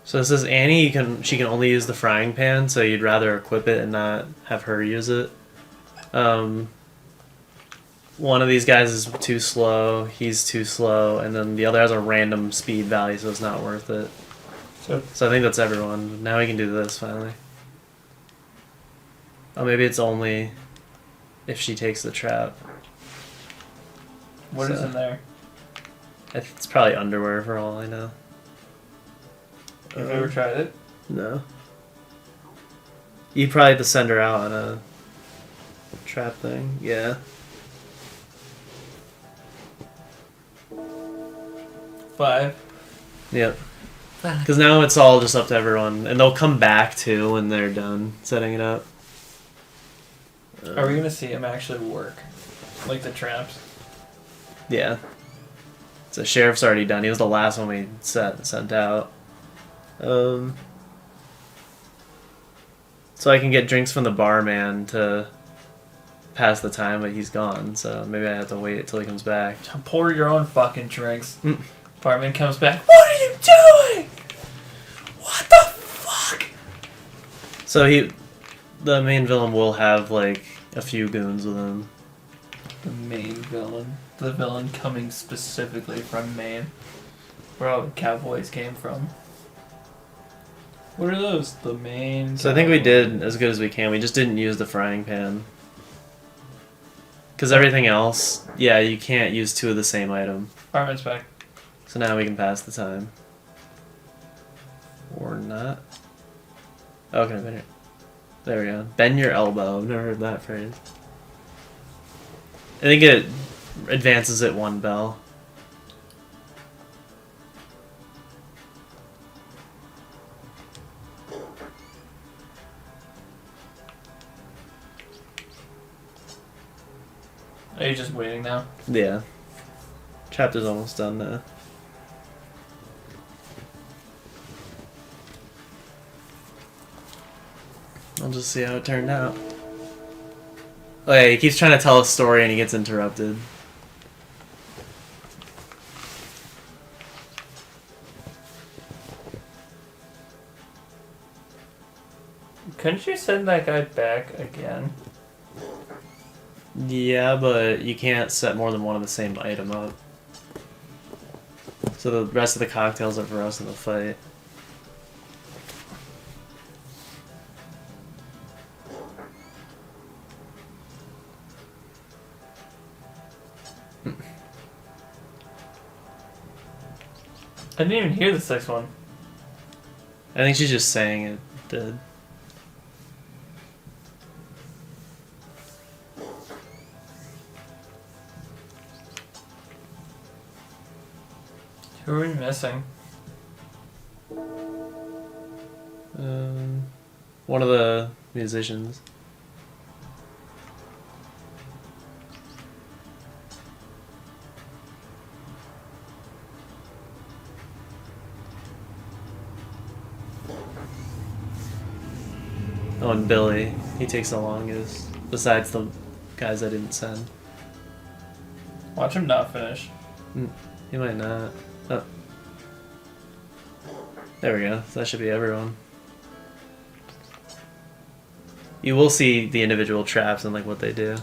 So this is Annie. She can only use the frying pan, so you'd rather equip it and not have her use it. One of these guys is too slow. He's too slow, and then the other has a random speed value, so it's not worth it. So I think that's everyone. Now we can do this finally. Oh, maybe it's only if she takes the trap. What is in there? It's probably underwear for all I know. Have you ever tried it? No. You probably have to send her out on a trap thing. Yeah. Five. Yep. Because now it's all just up to everyone, and they'll come back too when they're done setting it up. Are we gonna see him actually work? Like the traps? Yeah. So sheriff's already done. He was the last one we sent out. So I can get drinks from the barman to pass the time, but he's gone. So maybe I have to wait till he comes back. Pour your own fucking drinks. Barman comes back. What are you doing? What the fuck? So the main villain will have like a few goons with him. The main villain. The villain coming specifically from Maine. Where all the cowboys came from. What are those? The main... So I think we did as good as we can. We just didn't use the frying pan. Because everything else, yeah, you can't use 2 of the same item. Barman's back. So now we can pass the time. Or not. Oh, can I bend it? There we go. Bend your elbow. I've never heard that phrase. I think it advances it 1 bell. Are you just waiting now? Yeah. Chapter's almost done now. I'll just see how it turned out. Oh yeah, he keeps trying to tell a story and he gets interrupted. Couldn't you send that guy back again? Yeah, but you can't set more than 1 of the same item up. So the rest of the cocktails are for us in the fight. I didn't even hear the 6th one. I think she's just saying it did. Who are we missing? One of the musicians. Oh, and Billy. He takes the longest. Besides the guys I didn't send. Watch him not finish. He might not. Oh. There we go. That should be everyone. You will see the individual traps and like what they do.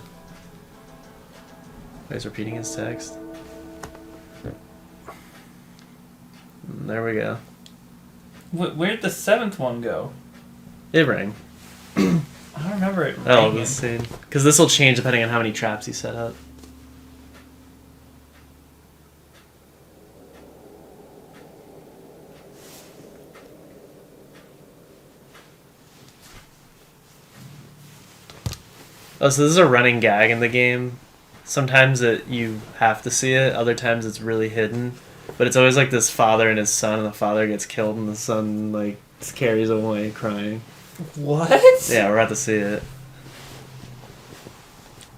He's repeating his text. There we go. Where'd the 7th one go? It rang. I don't remember it ringing. Oh, let's see. Because this will change depending on how many traps you set up. Oh, so this is a running gag in the game. Sometimes you have to see it, other times it's really hidden. But it's always like this father and his son, and the father gets killed, and the son like carries away crying. What? Yeah, we're about to see it.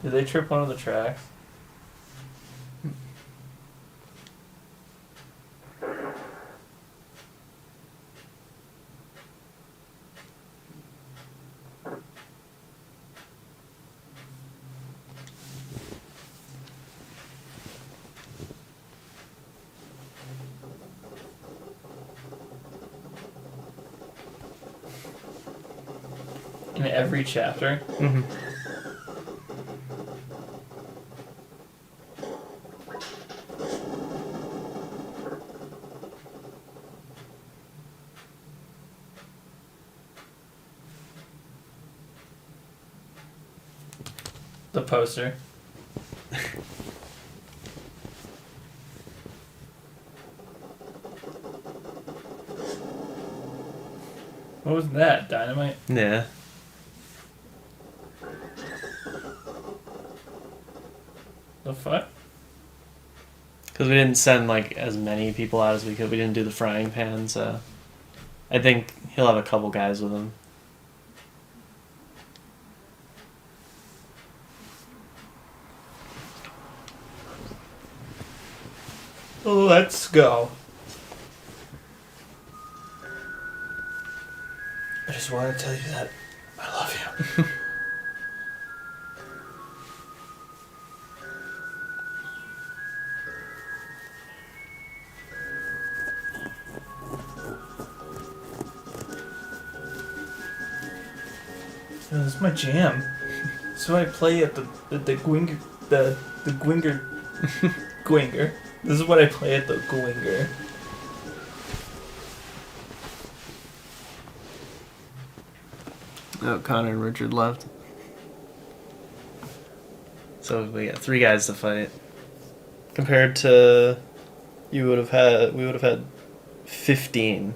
Did they trip one of the tracks? In every chapter? Mm-hmm. The poster. What was that? Dynamite? Yeah. The fuck? Because we didn't send like as many people out as we could. We didn't do the frying pan, so I think he'll have a couple guys with him. Let's go. I just want to tell you that I love you. Yo, this is my jam. This is what I play at the Gwinger the Gwinger Gwinger. This is what I play at the Gwinger. Oh, Connor and Richard left. So we got 3 guys to fight. Compared to we would have had 15.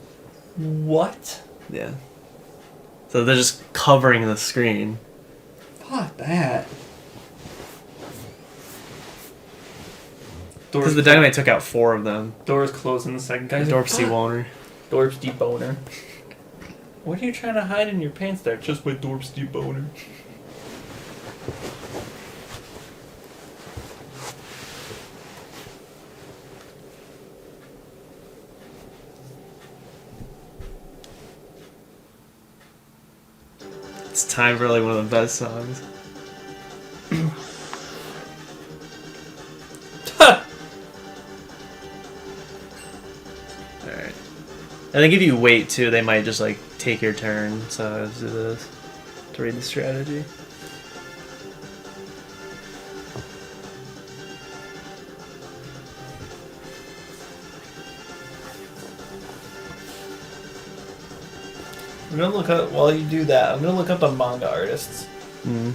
What? Yeah. So they're just covering the screen. Fuck that. Because the dynamite took out 4 of them. Doors closing the second guy. Dorpsy Woner. Dorps deboner. What are you trying to hide in your pants there? Just with Dorps deboner. It's time for like one of the best songs. Alright. I think if you wait too, they might just like take your turn. So let's do this to read the strategy. I'm gonna look up, while you do that, I'm gonna look up the manga artists. Mm.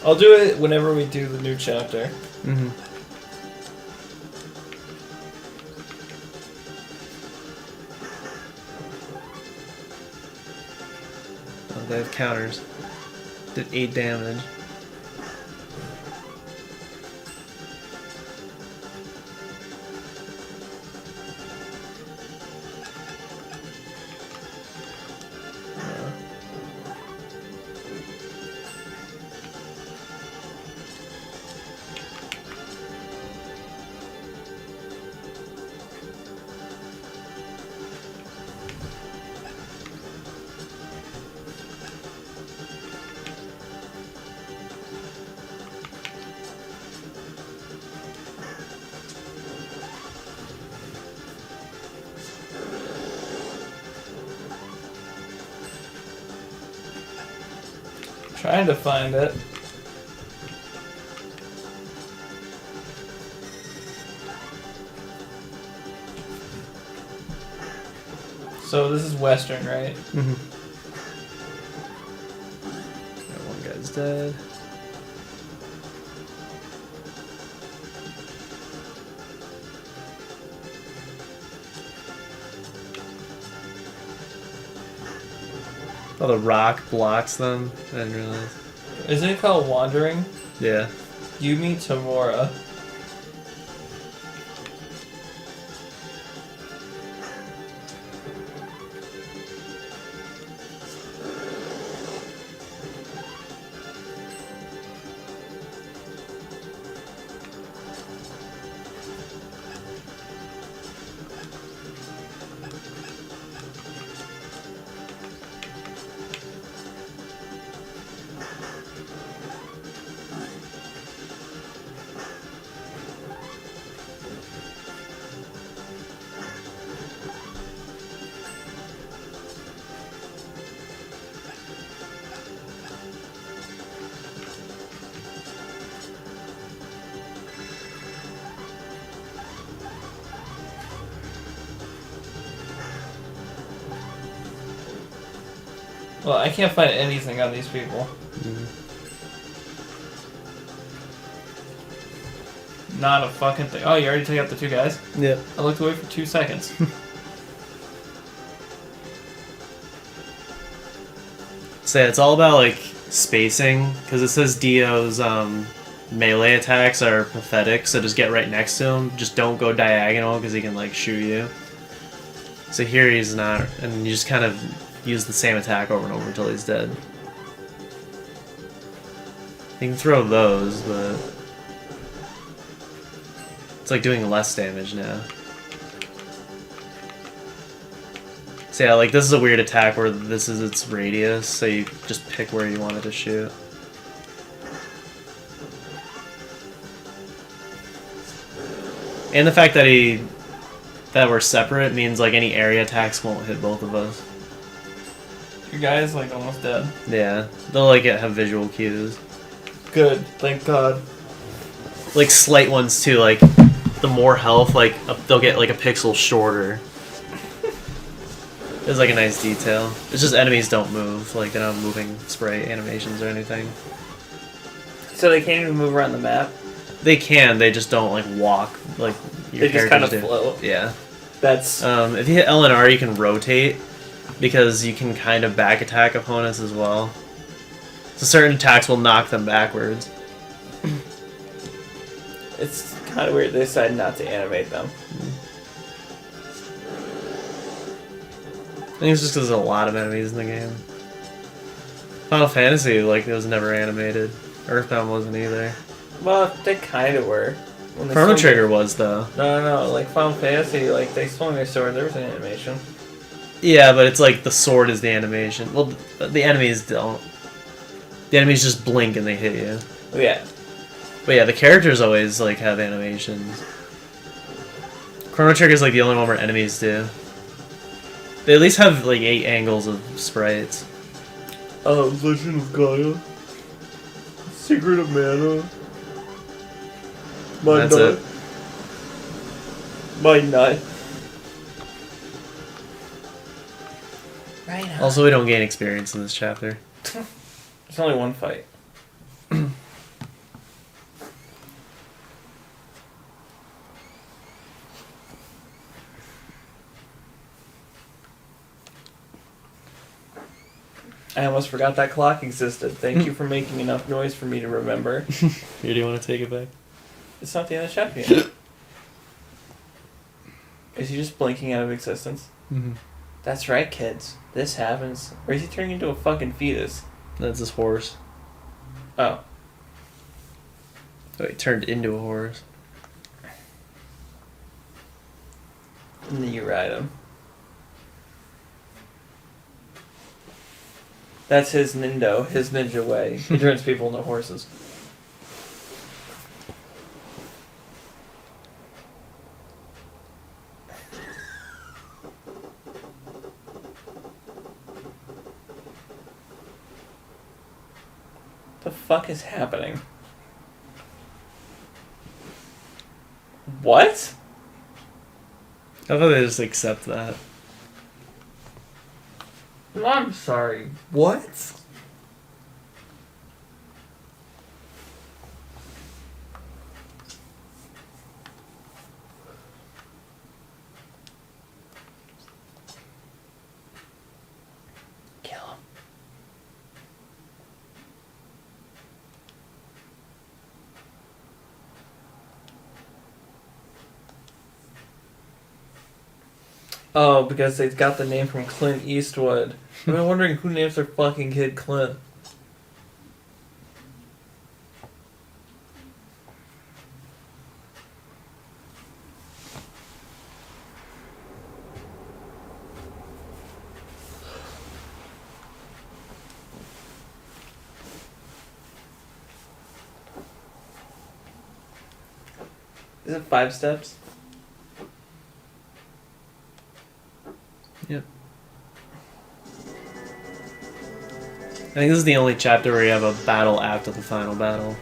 I'll do it whenever we do the new chapter. Mm-hmm. Oh, they have counters. Did 8 damage. Trying to find it. So this is Western, right? Mm-hmm. One guy's dead. Oh, the rock blocks them. I didn't realize. Isn't it called Wandering? Yeah. Yumi Tamura. Well, I can't find anything on these people. Not a fucking thing. Oh, you already took out the two guys? Yep. I looked away for 2 seconds. So yeah, it's all about like spacing, because it says Dio's melee attacks are pathetic, so just get right next to him. Just don't go diagonal, because he can like shoot you. So here he's not, and you just kind of use the same attack over and over until he's dead. You can throw those, but it's like doing less damage now. So yeah, like this is a weird attack where this is its radius, so you just pick where you want it to shoot. And the fact that we're separate means like any area attacks won't hit both of us. Your guy is like almost dead. Yeah, they'll like have visual cues. Good, thank God. Like slight ones too, like the more health, like they'll get like a pixel shorter. It's like a nice detail. It's just enemies don't move, like they don't have moving spray animations or anything. So they can't even move around the map? They can, they just don't like walk like your They just kind of characters do. float. Yeah. That's... If you hit L and R, you can rotate, because you can kind of back attack opponents as well. So certain attacks will knock them backwards. It's kind of weird they decided not to animate them. I think it's just because there's a lot of enemies in the game. Final Fantasy, like, it was never animated. Earthbound wasn't either. Well, they kind of were. When they Chrono swung Trigger was, though. No, like Final Fantasy, like they swung their sword, there was an animation. Yeah, but it's like the sword is the animation. Well, the enemies don't. The enemies just blink and they hit you. Yeah. But yeah, the characters always, like, have animations. Chrono Trigger's like the only one where enemies do. They at least have like 8 angles of sprites. Legend of Gaia. Secret of Mana. My That's it. My nut. Right on. Also, we don't gain experience in this chapter. There's only one fight. I almost forgot that clock existed. Thank you for making enough noise for me to remember. Here, do you want to take it back? It's not the end of the chapter yet. Is he just blinking out of existence? Mm-hmm. That's right, kids. This happens. Or is he turning into a fucking fetus? That's his horse. Oh. Oh, he turned into a horse. And then you ride him. That's his Nindo, his ninja way. He turns people into horses. fuck is happening? What? How about they just accept that? I'm sorry. What? Kill him. Oh, because they got the name from Clint Eastwood. I've been wondering who names their fucking kid Clint. Is it 5 steps? Yep. I think this is the only chapter where you have a battle after the final battle.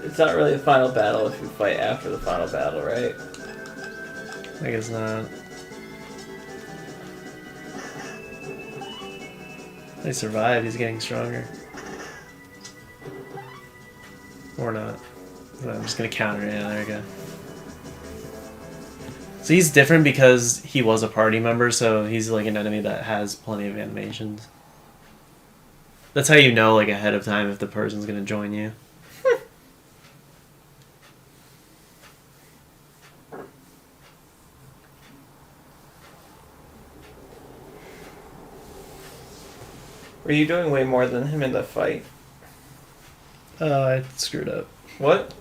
It's not really a final battle if you fight after the final battle, right? I guess not. They survived, he's getting stronger. Or not. I'm just gonna counter it, yeah, there we go. So he's different because he was a party member, so he's like an enemy that has plenty of animations. That's how you know, like, ahead of time if the person's gonna join you. Were you doing way more than him in the fight? Oh, I screwed up. What?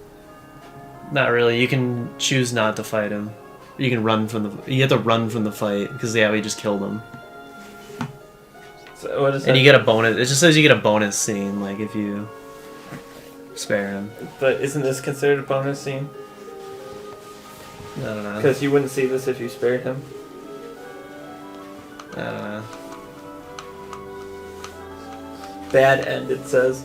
Not really. You can choose not to fight him. You can run from the. You have to run from the fight because yeah, we just killed him. So what is And that? you get a bonus. It just says you get a bonus scene, like if you spare him. But isn't this considered a bonus scene? I don't know. Because you wouldn't see this if you spared him. I don't know. Bad end, it says.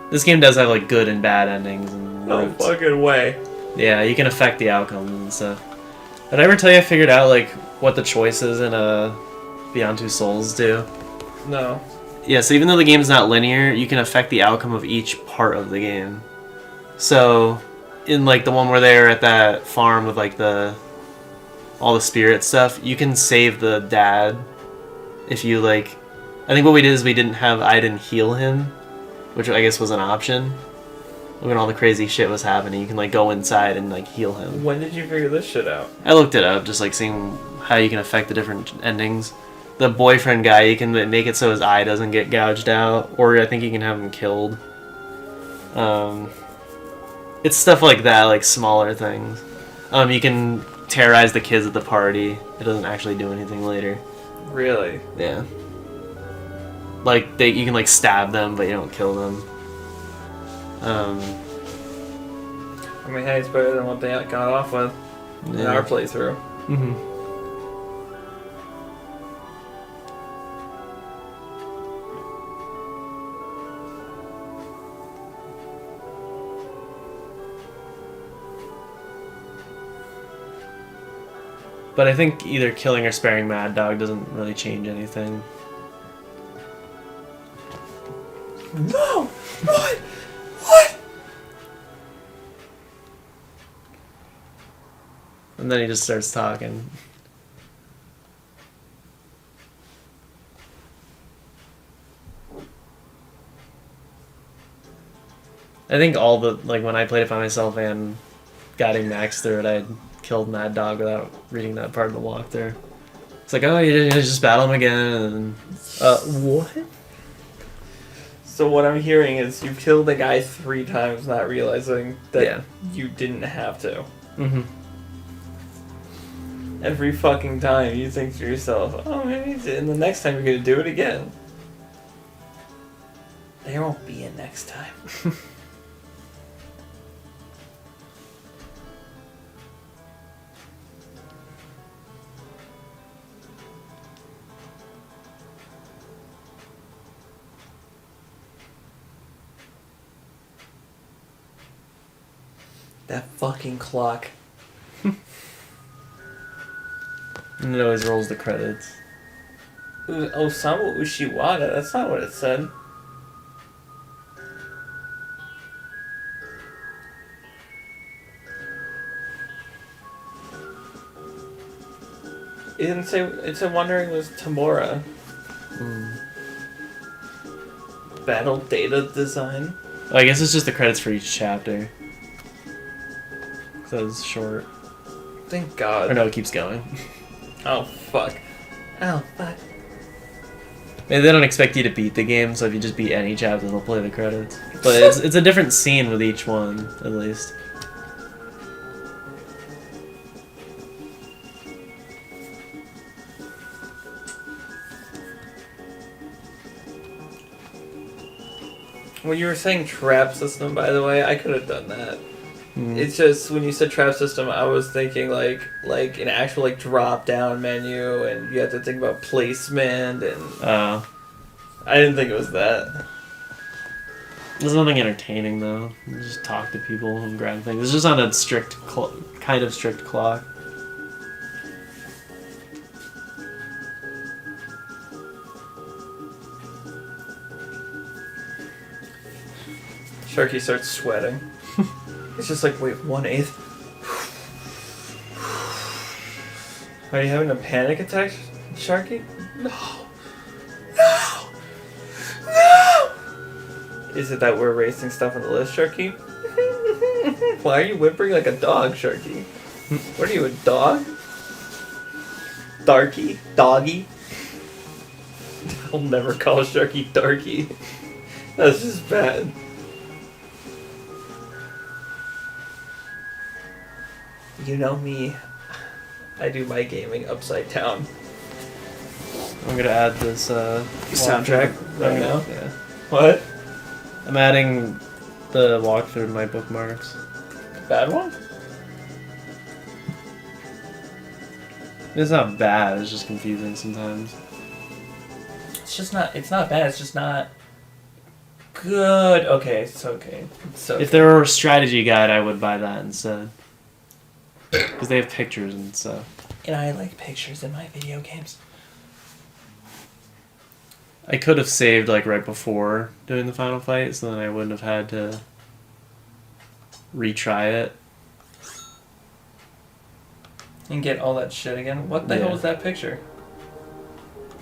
This game does have like good and bad endings and No routes. fucking way. Yeah, you can affect the outcomes and stuff. Did I ever tell you I figured out like what the choices in Beyond Two Souls do? No. Yeah, so even though the game's not linear, you can affect the outcome of each part of the game. So, in like the one where they're at that farm with like all the spirit stuff, you can save the dad if you like. I think what we did is we didn't have Aiden heal him, which I guess was an option. When all the crazy shit was happening, you can like go inside and like heal him. When did you figure this shit out? I looked it up, just like seeing how you can affect the different endings. The boyfriend guy, you can make it so his eye doesn't get gouged out, or I think you can have him killed. It's stuff like that, like smaller things. You can terrorize the kids at the party. It doesn't actually do anything later. Really? Yeah. Like you can like stab them, but you don't kill them. I mean, hey, it's better than what they got off with in our playthrough. Mm-hmm. But I think either killing or sparing Mad Dog doesn't really change anything. No! What? What? And then he just starts talking. I think all the, like, when I played it by myself and got him max through it, I killed Mad Dog without reading that part of the walkthrough. It's like, oh, you just battle him again, and what? So what I'm hearing is you killed the guy 3 times, not realizing that you didn't have to. Mm-hmm. Every fucking time you think to yourself, oh, maybe it's it, and the next time you're gonna do it again. There won't be a next time. That fucking clock. And it always rolls the credits. Osamu Ushiwada, that's not what it said. It didn't say, it said Wandering was Tamura. Battle data design. Well, I guess it's just the credits for each chapter. So it's short. Thank God. Or no, it keeps going. Oh, fuck. Oh, fuck. Maybe they don't expect you to beat the game, so if you just beat any chapter, they'll play the credits. But it's a different scene with each one, at least. When you were saying trap system, by the way, I could have done that. Mm. It's just when you said trap system, I was thinking like an actual like drop down menu, and you have to think about placement, and I didn't think it was that. There's nothing entertaining though. You just talk to people and grab things. It's just on a strict, kind of strict clock. Sharky starts sweating. It's just like, wait, 1/8. Are you having a panic attack, Sharky? No! No! No! Is it that we're erasing stuff on the list, Sharky? Why are you whimpering like a dog, Sharky? What are you, a dog? Darky? Doggy? I'll never call Sharky Darky. That's just bad. You know me. I do my gaming upside down. I'm gonna add this Soundtrack right now? Yeah. What? I'm adding the walkthrough to my bookmarks. Bad one? It's not bad, it's just confusing sometimes. It's not bad, it's just not good. Okay, it's okay. So If there were a strategy guide, I would buy that instead. Because they have pictures and stuff. and I like pictures in my video games. I could have saved like right before doing the final fight, so then I wouldn't have had to retry it. And get all that shit again. What the hell Yeah. was that picture?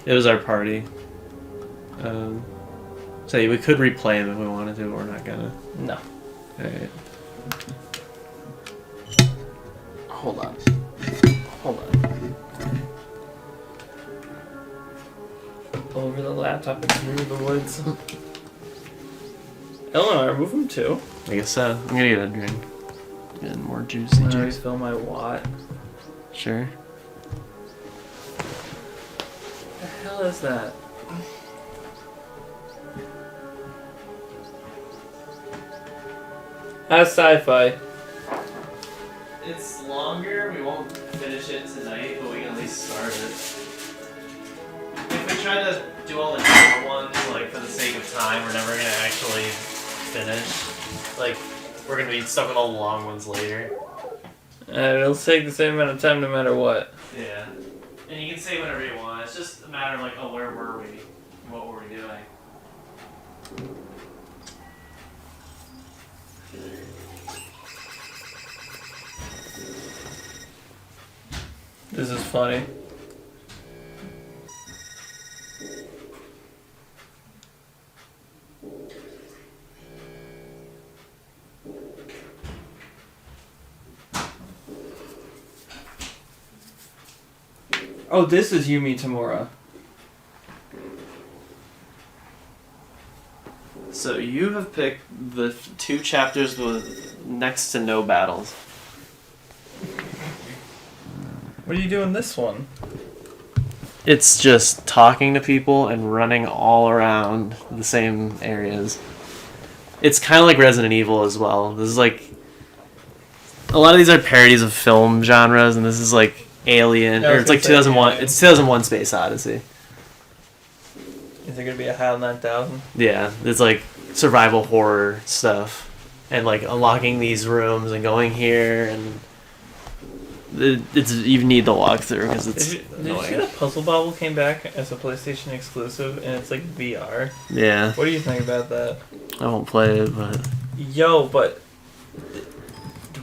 It was our party. So we could replay them if we wanted to, but we're not gonna. No. Alright. Hold on. Hold on. Over the laptop and through the woods. Eleanor, move him too. I guess so. I'm gonna get a drink. Get more juicy I juice. refill my watt. Sure. What the hell is that? How's sci-fi? It's longer. We won't finish it tonight, but we can at least start it. If we try to do all the short ones, like for the sake of time, we're never gonna actually finish. Like, we're gonna be stuck with all the long ones later. It'll take the same amount of time no matter what. Yeah. And you can say whatever you want. It's just a matter of like, oh, where were we? What were we doing? This is funny. Oh, this is Yumi Tamura. So you have picked the two chapters with next to no battles. What are you doing this one? It's just talking to people and running all around the same areas. It's kind of like Resident Evil as well. This is like... A lot of these are parodies of film genres, and this is like Alien, Yeah, I or was it's like gonna say 2001. Alien. It's 2001 Space Odyssey. Is it gonna be a HAL 9000? Yeah, it's like survival horror stuff. and like unlocking these rooms and going here, and it's you need the walkthrough because it's Did you see annoying. that Puzzle Bobble came back as a PlayStation exclusive and it's like VR? Yeah, What do you think about that? I won't play it, but Yo, but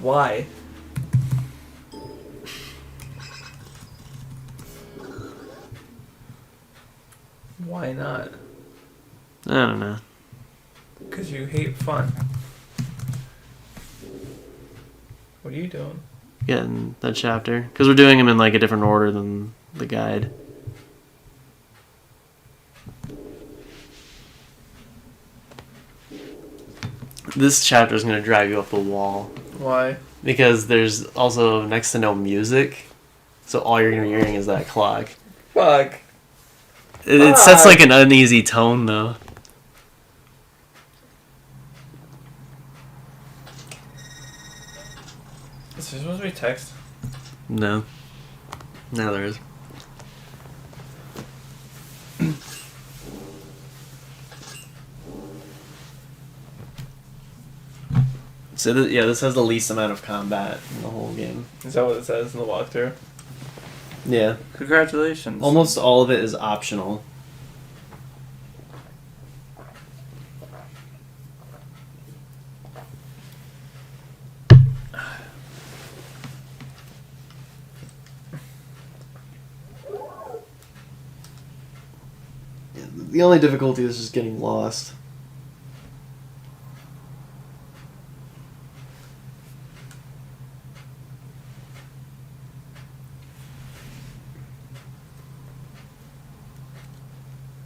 why? Why not? I don't know. Because you hate fun. What are you doing? Getting that chapter because we're doing them in like a different order than the guide. This chapter is going to drive you up the wall Why? because there's also next to no music, so all you're going to be hearing is that clock. Fuck. It sets like an uneasy tone though. Is there supposed to be text? No. No, there is. So yeah, this has the least amount of combat in the whole game. Is that what it says in the walkthrough? Yeah. Congratulations. Almost all of it is optional. The only difficulty is just getting lost.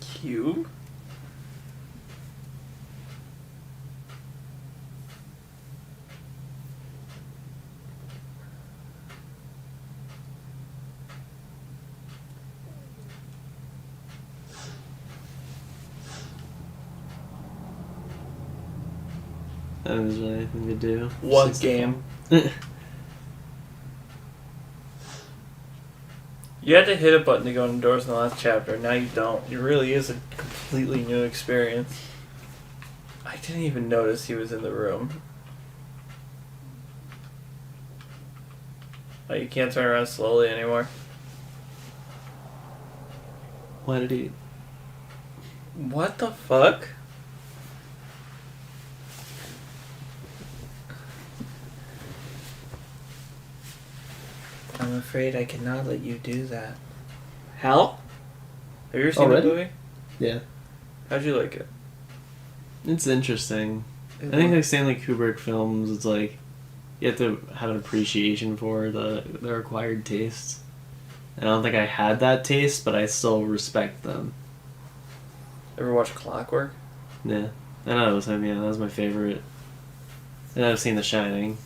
Cube? That was anything to do. What Just- game? You had to hit a button to go indoors in the last chapter. Now you don't. It really is a completely new experience. I didn't even notice he was in the room. Oh, you can't turn around slowly anymore. Why did he? What the fuck? I'm afraid I cannot let you do that. Hal? Have you ever seen Already? the movie? Yeah, How'd you like it? it's interesting. I think like Stanley Kubrick films, it's like you have to have an appreciation for the acquired tastes. And I don't think I had that taste, but I still respect them. Ever watch Clockwork? Yeah, I know it was him. Yeah, that was my favorite. And I've seen The Shining.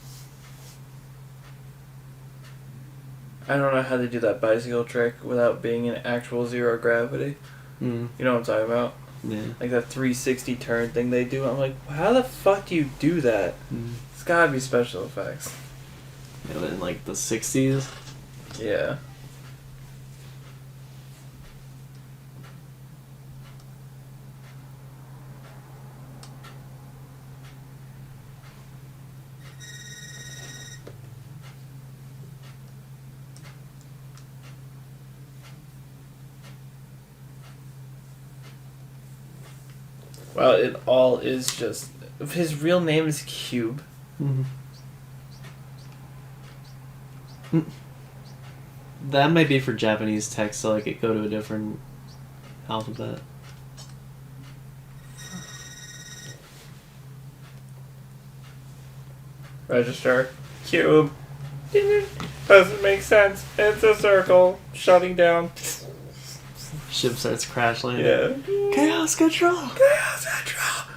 I don't know how they do that bicycle trick without being in actual zero gravity. Mm, You know what I'm talking about? yeah. Like that 360 turn thing they do. I'm like, how the fuck do you do that? Mm. It's gotta be special effects. Yeah, in like the 60s. Yeah. Well, it all is just. His real name is Cube. Mm-hmm. That might be for Japanese text, so like it go to a different alphabet. Register. Cube. Doesn't make sense. It's a circle. Shutting down. Ship starts crash landing. Yeah. Chaos control. Chaos control.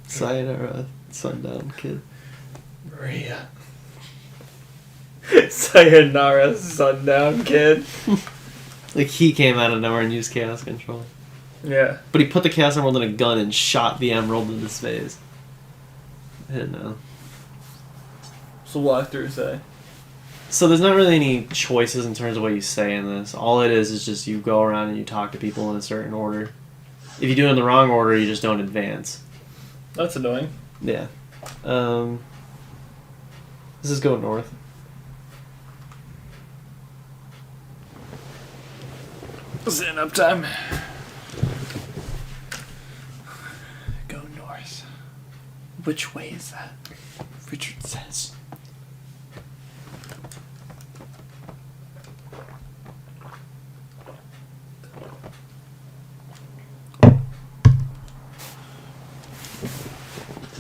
Sayonara, sundown kid. Maria. Sayonara, sundown kid. Like he came out of nowhere and used chaos control, Yeah. but he put the chaos emerald in a gun and shot the emerald into space. I didn't know. So walkthrough say. So there's not really any choices in terms of what you say in this. All it is just you go around and you talk to people in a certain order. If you do it in the wrong order, you just don't advance. That's annoying. Yeah. This is going north. Stand up time. Go north. Which way is that? Richard says.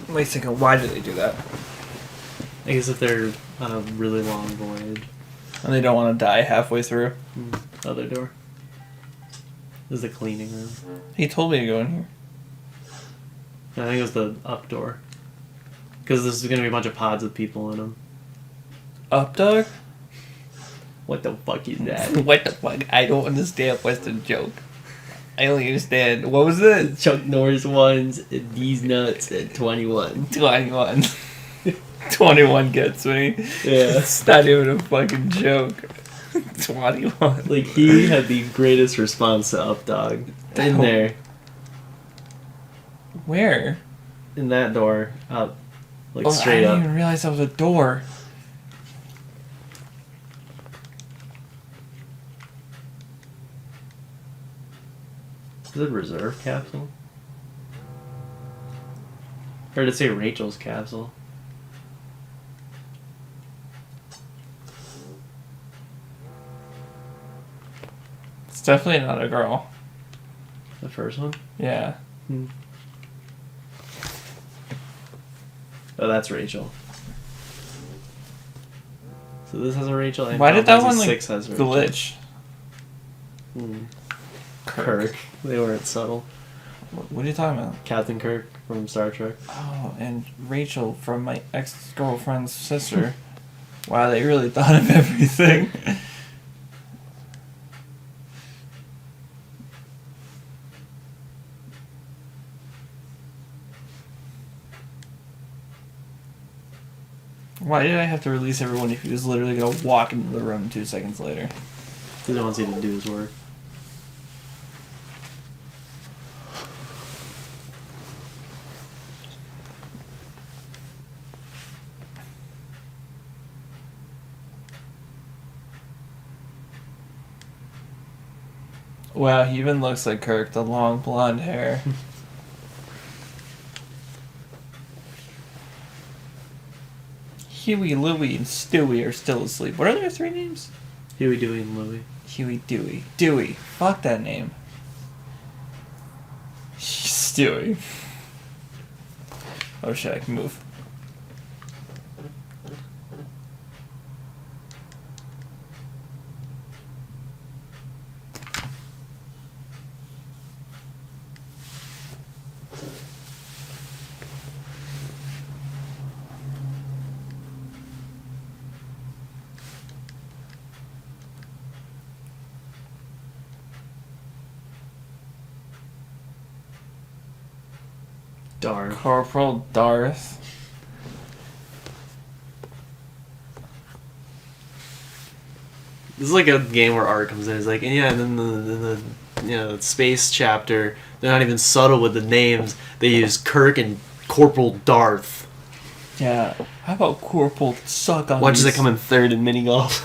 I'm like thinking, why did they do that? I guess if they're on a really long voyage. And they don't want to die halfway through. Other door. This is the cleaning room. He told me to go in here. I think it was the up door. Because this is going to be a bunch of pods with people in them. Up, dog? What the fuck is that? What the fuck? I don't understand what's the joke. I only understand. What was it? Chuck Norris ones, these nuts at 21. 21. 21 gets me. Yeah. It's not even a fucking joke. 21. Like, he had the greatest response to Up Dog. In there. Where? In that door. Up. Like, I straight didn't up. even realize that was a door. Is it reserve capsule? Or did it say Rachel's capsule? It's definitely not a girl. The first one? Yeah. Oh, that's Rachel. So this has a Rachel, and Why did that Final one Fantasy like 6 has Rachel. glitch? Kirk. They weren't subtle. What are you talking about? Captain Kirk from Star Trek. Oh, and Rachel from my ex-girlfriend's sister. Wow, they really thought of everything. Why did I have to release everyone if he was literally going to walk into the room 2 seconds later? He wants you to do his work. Wow, he even looks like Kirk, the long blonde hair. Huey, Louie, and Stewie are still asleep. What are their 3 names? Huey, Dewey, and Louie. Huey, Dewey. Dewey. Fuck that name. Stewie. Oh shit, I can move. Darn. Corporal Darth. This is like a game where art comes in. It's like, and yeah, and then the you know, the space chapter, they're not even subtle with the names. They use Kirk and Corporal Darth. Yeah. How about Corporal Suck on Watches these- it come in third in mini golf.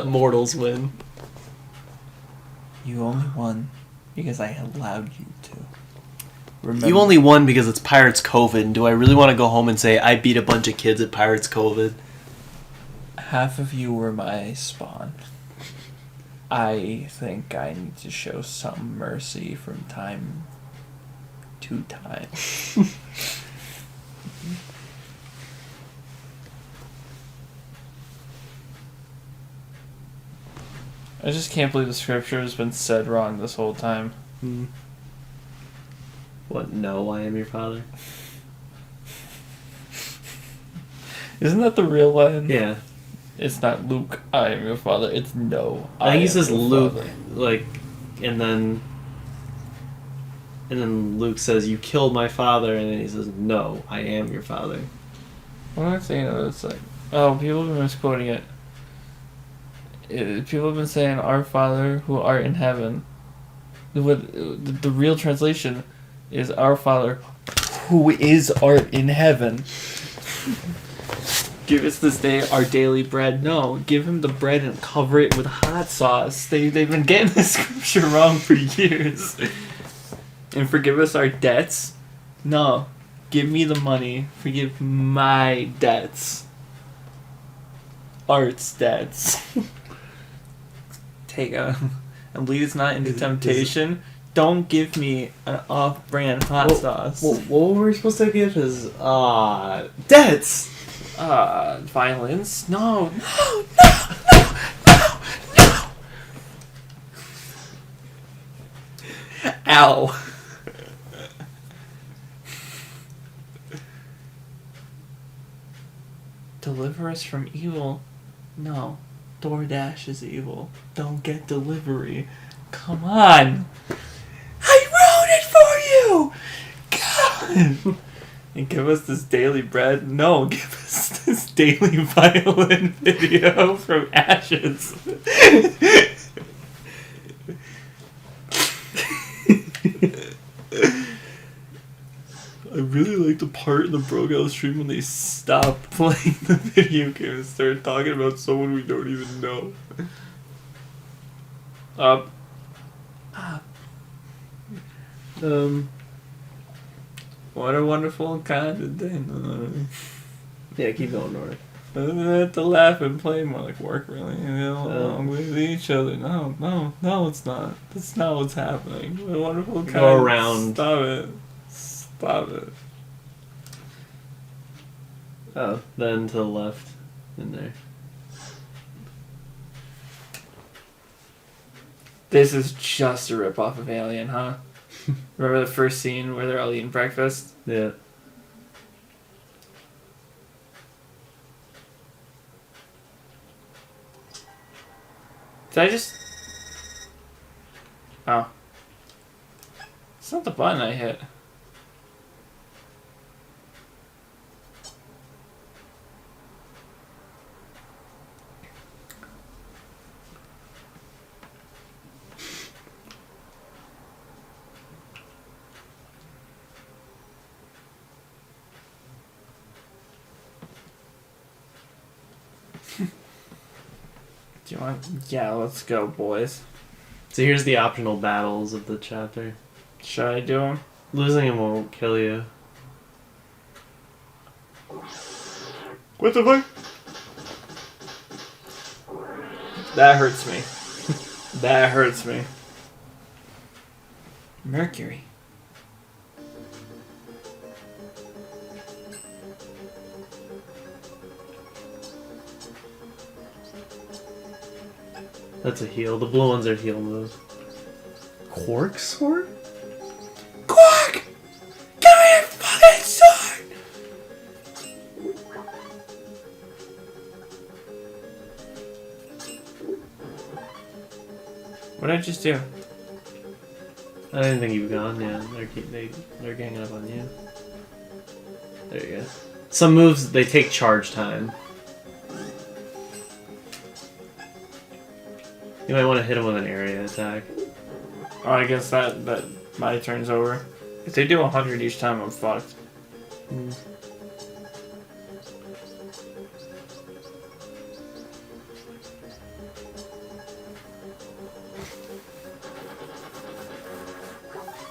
Mortals win. You only won because I allowed you to. Remember, You only won because it's Pirates COVID. And do I really want to go home and say I beat a bunch of kids at Pirates COVID? half of you were my spawn. I think I need to show some mercy from time to time. I just can't believe the scripture has been said wrong this whole time. What? No, I am your father. Isn't that the real line? Yeah, It's not Luke, I am your father. It's no. I think he am says your Luke, father. like, and then Luke says, "You killed my father," and then he says, "No, I am your father." What am I saying? It's like, oh, people have been misquoting it. People have been saying, "Our Father who art in heaven." The real translation is "Our Father who is art in heaven. Give us this day our daily bread. No, give him the bread and cover it with hot sauce. They've been getting the scripture wrong for years. And forgive us our debts. No, give me the money. Forgive my debts. Art's debts. Take a... And lead us not into temptation. Don't give me an off-brand hot sauce. What were we supposed to give? Is debts. Violence? No. Ow. Deliver us from evil. No. DoorDash is evil. Don't get delivery. Come on. I wrote it for you. God. And give us this daily bread. No, give us this daily violin video from Ashes. I really like the part in the Brogout stream when they stopped playing the video game and started talking about someone we don't even know. What a wonderful kind of day. Yeah, keep going, Nora. I have to laugh and play more like work, really. You know, along with each other. No, it's not. That's not what's happening. What a wonderful kind. Go around. Stop it. Oh, then to the left, in there. This is just a ripoff of Alien, huh? Remember the first scene where they're all eating breakfast? Yeah. Did I just... Oh. It's not the button I hit. Do you want... Yeah, let's go, boys. So here's the optional battles of the chapter. Should I do them? Losing him won't kill you. What the fuck? That hurts me. That hurts me. Mercury. That's a heal. The blue ones are heal moves. Quark sword? Quark! Give me a fucking sword! What did I just do? I didn't think you've gone. Yeah, they're ganging up on you. There you go. Some moves, they take charge time. You might want to hit him with an area attack. Oh, I guess that my turn's over. If they do 100 each time, I'm fucked. Mm.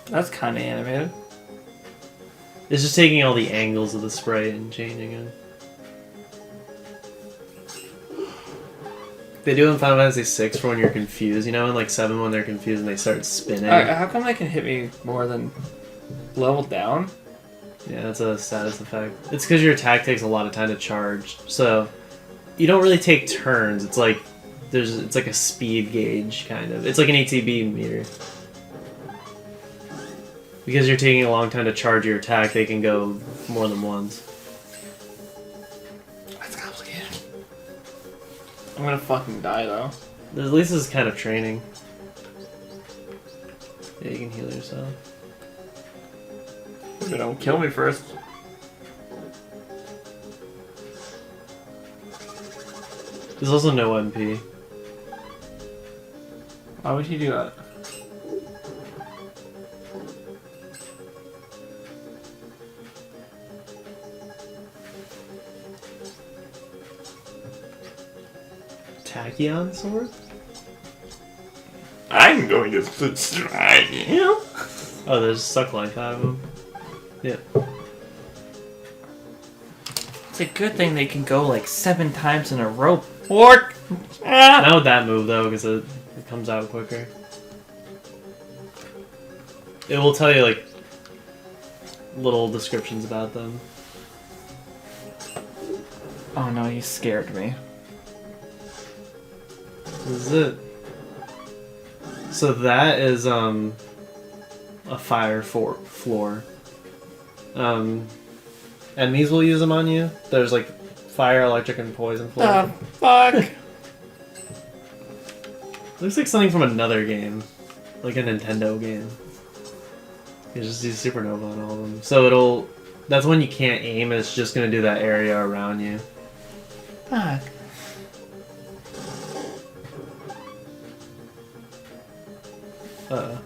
That's kind of animated. It's just taking all the angles of the sprite and changing it. They do in Final Fantasy VI for when you're confused. You know, in like 7 when they're confused and they start spinning. How come they can hit me more than level down? Yeah, that's a status effect. It's because your attack takes a lot of time to charge. So you don't really take turns. It's like it's like a speed gauge kind of. It's like an ATB meter. Because you're taking a long time to charge your attack, they can go more than once. That's complicated. I'm gonna fucking die though. At least this is kind of training. Yeah, you can heal yourself. But don't kill me first. There's also no MP. Why would he do that? Tachyon sword? I'm going to strike you. Oh, there's suck life out of them. Yeah. It's a good thing they can go like 7 times in a row. Orc! Ah! Not with that move though, because it comes out quicker. It will tell you like little descriptions about them. Oh no, you scared me. This is it. So that is a fire floor. Enemies will use them on you. There's like fire, electric, and poison floor. Oh, fuck! Looks like something from another game, like a Nintendo game. You just use supernova on all of them. So that's when you can't aim. It's just gonna do that area around you. Fuck. Oh.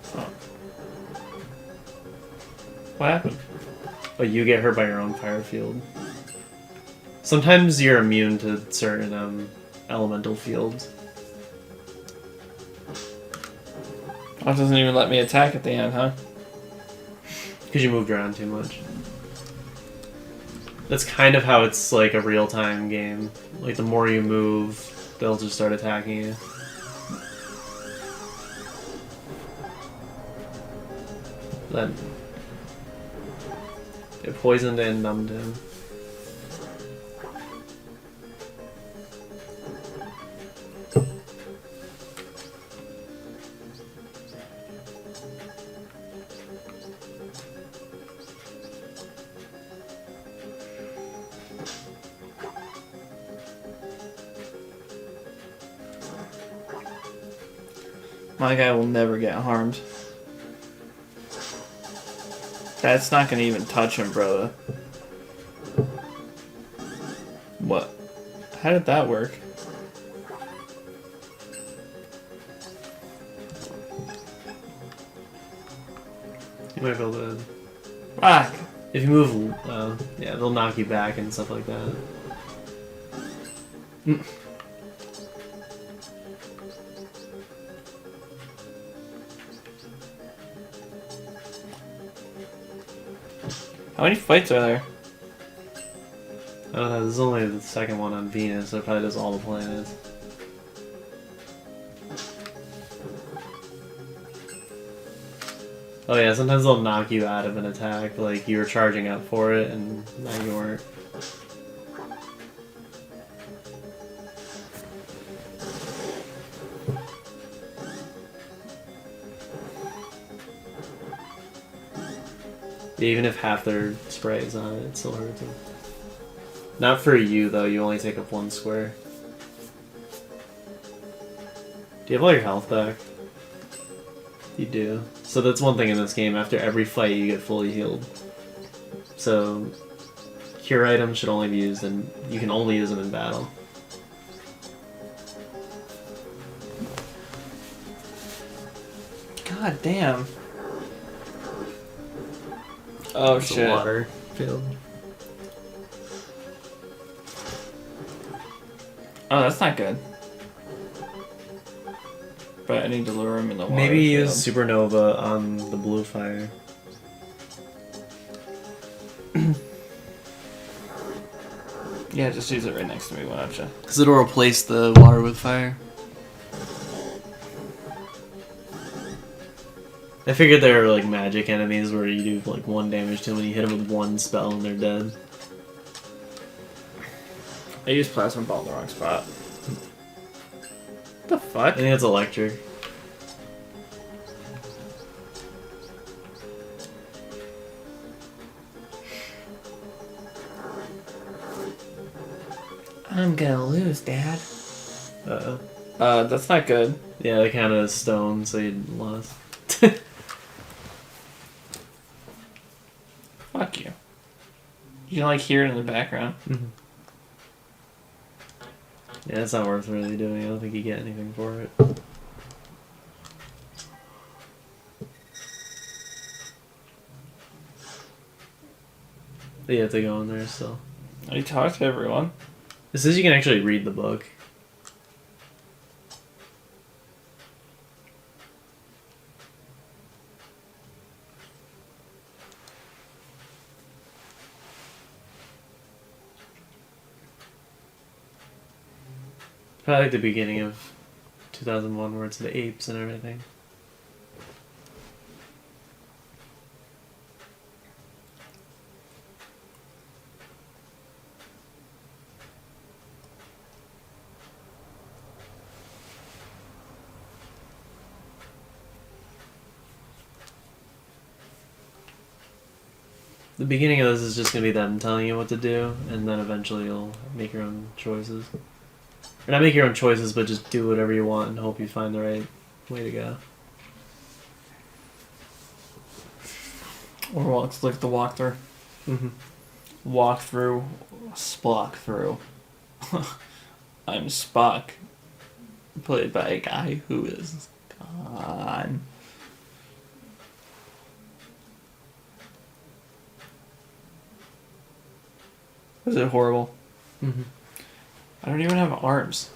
What happened? Oh, you get hurt by your own fire field. Sometimes you're immune to certain elemental fields. Oh, it doesn't even let me attack at the end, huh? Because you moved around too much. That's kind of how it's like a real-time game. Like, the more you move, they'll just start attacking you. Then it poisoned and numbed him. My guy will never get harmed. That's not gonna even touch him, brother. What? How did that work? You might be able to... Fuck! If you move, yeah, they'll knock you back and stuff like that. How many fights are there? I don't know, this is only the second one on Venus, so it probably does all the planets. Oh yeah, sometimes they'll knock you out of an attack, like you were charging up for it and now you weren't. Even if half their spray is on it, it still hurts them. Not for you though, you only take up 1 square. Do you have all your health back? You do. So that's one thing in this game, after every fight you get fully healed. So cure items should only be used in, you can only use them in battle. God damn. Oh It's a shit. water field. Oh, that's not good. But I need to lure him in the water. Maybe field. use supernova on the blue fire. Yeah, just use it right next to me, why don't you? Because it'll replace the water with fire. I figured they were like magic enemies where you do like 1 damage to them and you hit them with 1 spell and they're dead. I used plasma ball in the wrong spot. What the I fuck? think that's electric. I'm gonna lose, Dad. Uh-oh. That's not good. Yeah, they counted as stone, so you lost. Fuck you. You can like hear it in the background. Yeah, it's not worth really doing. I don't think you get anything for it. But you have to go in there still. I talked to everyone. It says you can actually read the book. Probably like the beginning of 2001 where it's the apes and everything. The beginning of this is just gonna be them telling you what to do, and then eventually you'll make your own choices. Or not make your own choices, but just do whatever you want and hope you find the right way to go. Or well, it's like the walkthrough. Mm-hmm. Walk through, Spock through. I'm Spock, played by a guy who is gone. Was it horrible? Mm-hmm. I don't even have arms.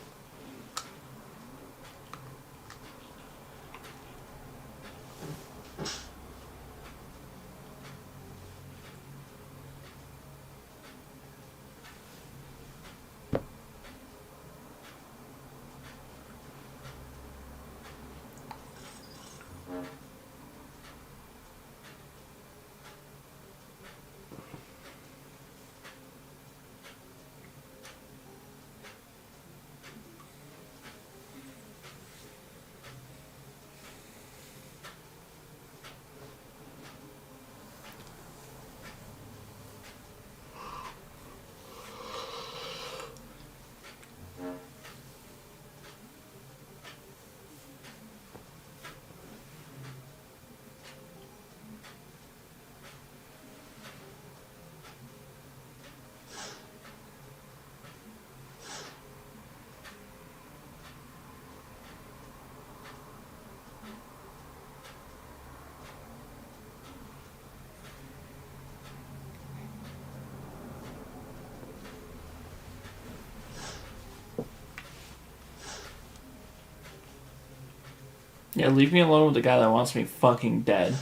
Yeah, leave me alone with the guy that wants me fucking dead.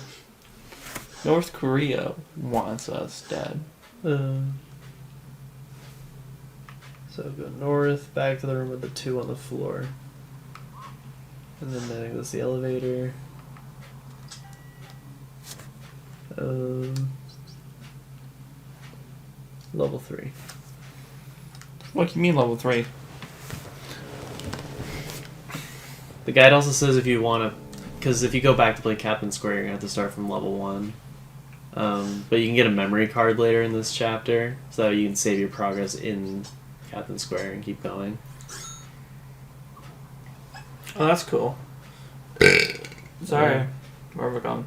North Korea wants us dead. So go north, back to the room with the 2 on the floor. And then I think that's the elevator. Level 3. What do you mean level 3? The guide also says if you want to, because if you go back to play Captain Square, you're going to have to start from level 1. But you can get a memory card later in this chapter, so you can save your progress in Captain Square and keep going. Oh, that's cool. Sorry. Yeah. Where have I gone?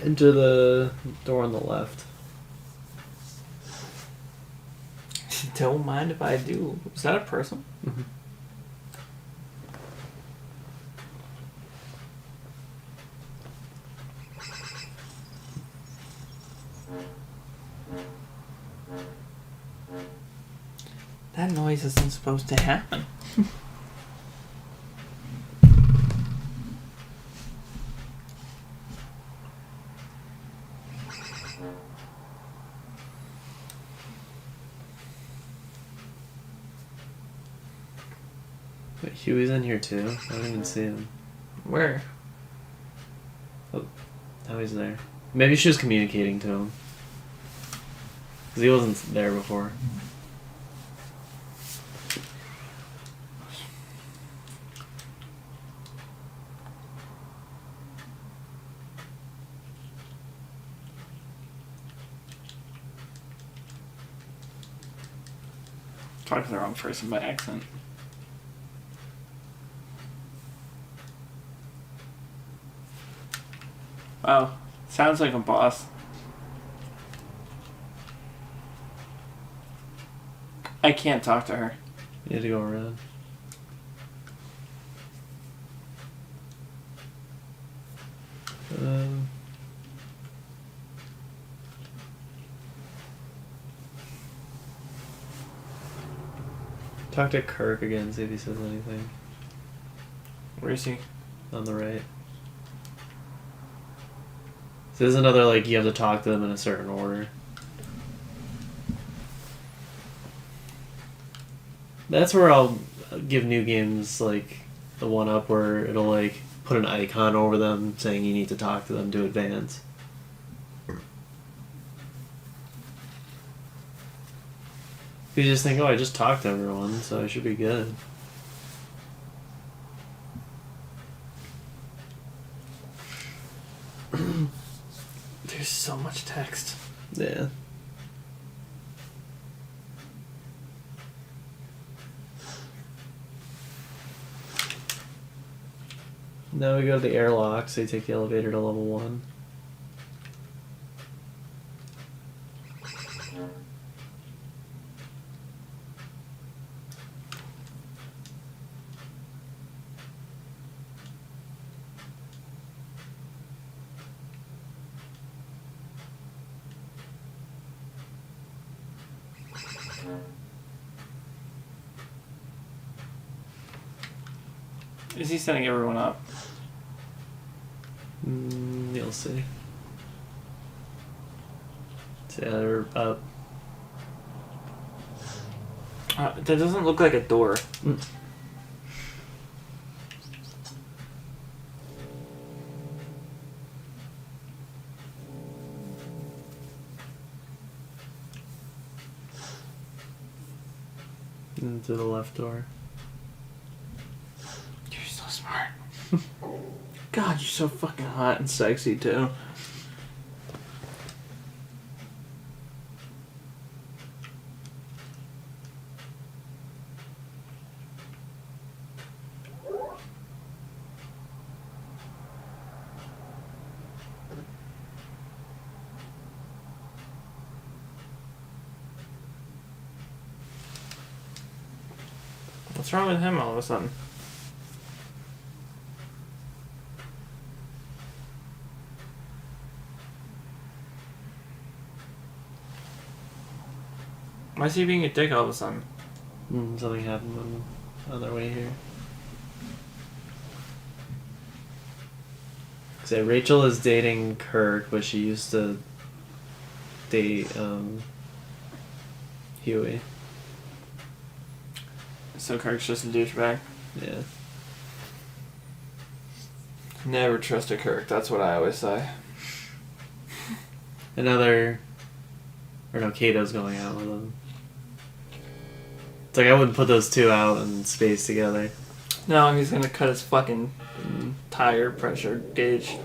Enter the door on the left. Don't mind if I do. Is that a person? Mm-hmm. That noise isn't supposed to happen. Wait, Huey's in here too? I don't even see him. Where? Oh, he's there. Maybe she was communicating to him. Because he wasn't there before. Talking to the wrong person by accident. Wow. Sounds like a boss. I can't talk to her. You had to go around. Talk to Kirk again, see if he says anything. Where is he? On the right. So there's another, like, you have to talk to them in a certain order. That's where I'll give new games like the one up where it'll like put an icon over them saying you need to talk to them to advance. You just think, oh, I just talked to everyone, so I should be good. There's so much text. Yeah. Now we go to the airlock, so you take the elevator to level 1. Is he setting everyone up? You'll see. So yeah, they're up. That doesn't look like a door. Into the left door. You're so smart. God, you're so fucking hot and sexy too. What's wrong with him all of a sudden? Why is he being a dick all of a sudden? Something happened on their way here. So Rachel is dating Kirk, but she used to date Huey. So Kirk's just a douchebag. Yeah. Never trust a Kirk, that's what I always say. Kato's going out with him. It's like I wouldn't put those two out in space together. No, he's gonna cut his fucking tire pressure gauge.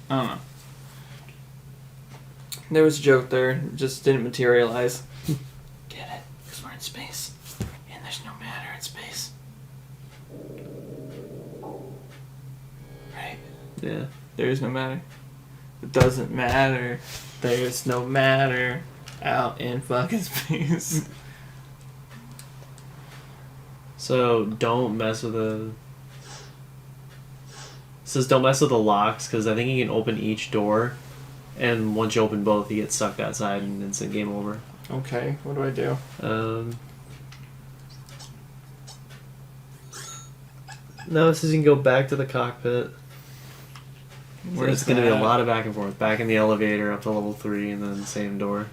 I don't know. There was a joke there, it just didn't materialize. Get it? Because we're in space. And there's no matter in space. Right? Yeah. There is no matter. It doesn't matter. There's no matter out in fucking space. So don't mess with the. It says don't mess with the locks because I think you can open each door, and once you open both, you get sucked outside and instant game over. Okay, what do I do? No, it says you can go back to the cockpit. Where's It's going to be a that? lot of back and forth. Back in the elevator up to level 3 and then same door.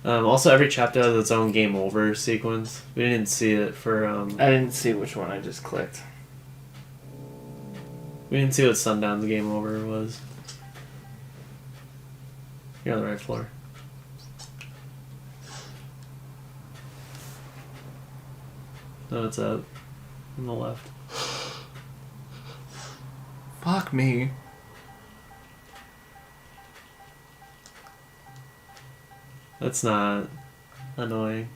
Also, every chapter has its own game over sequence. We didn't see it for... I didn't see which one I just clicked. We didn't see what Sundown's game over was. You're on the right floor. No, it's up. On the left. Fuck me. That's not annoying.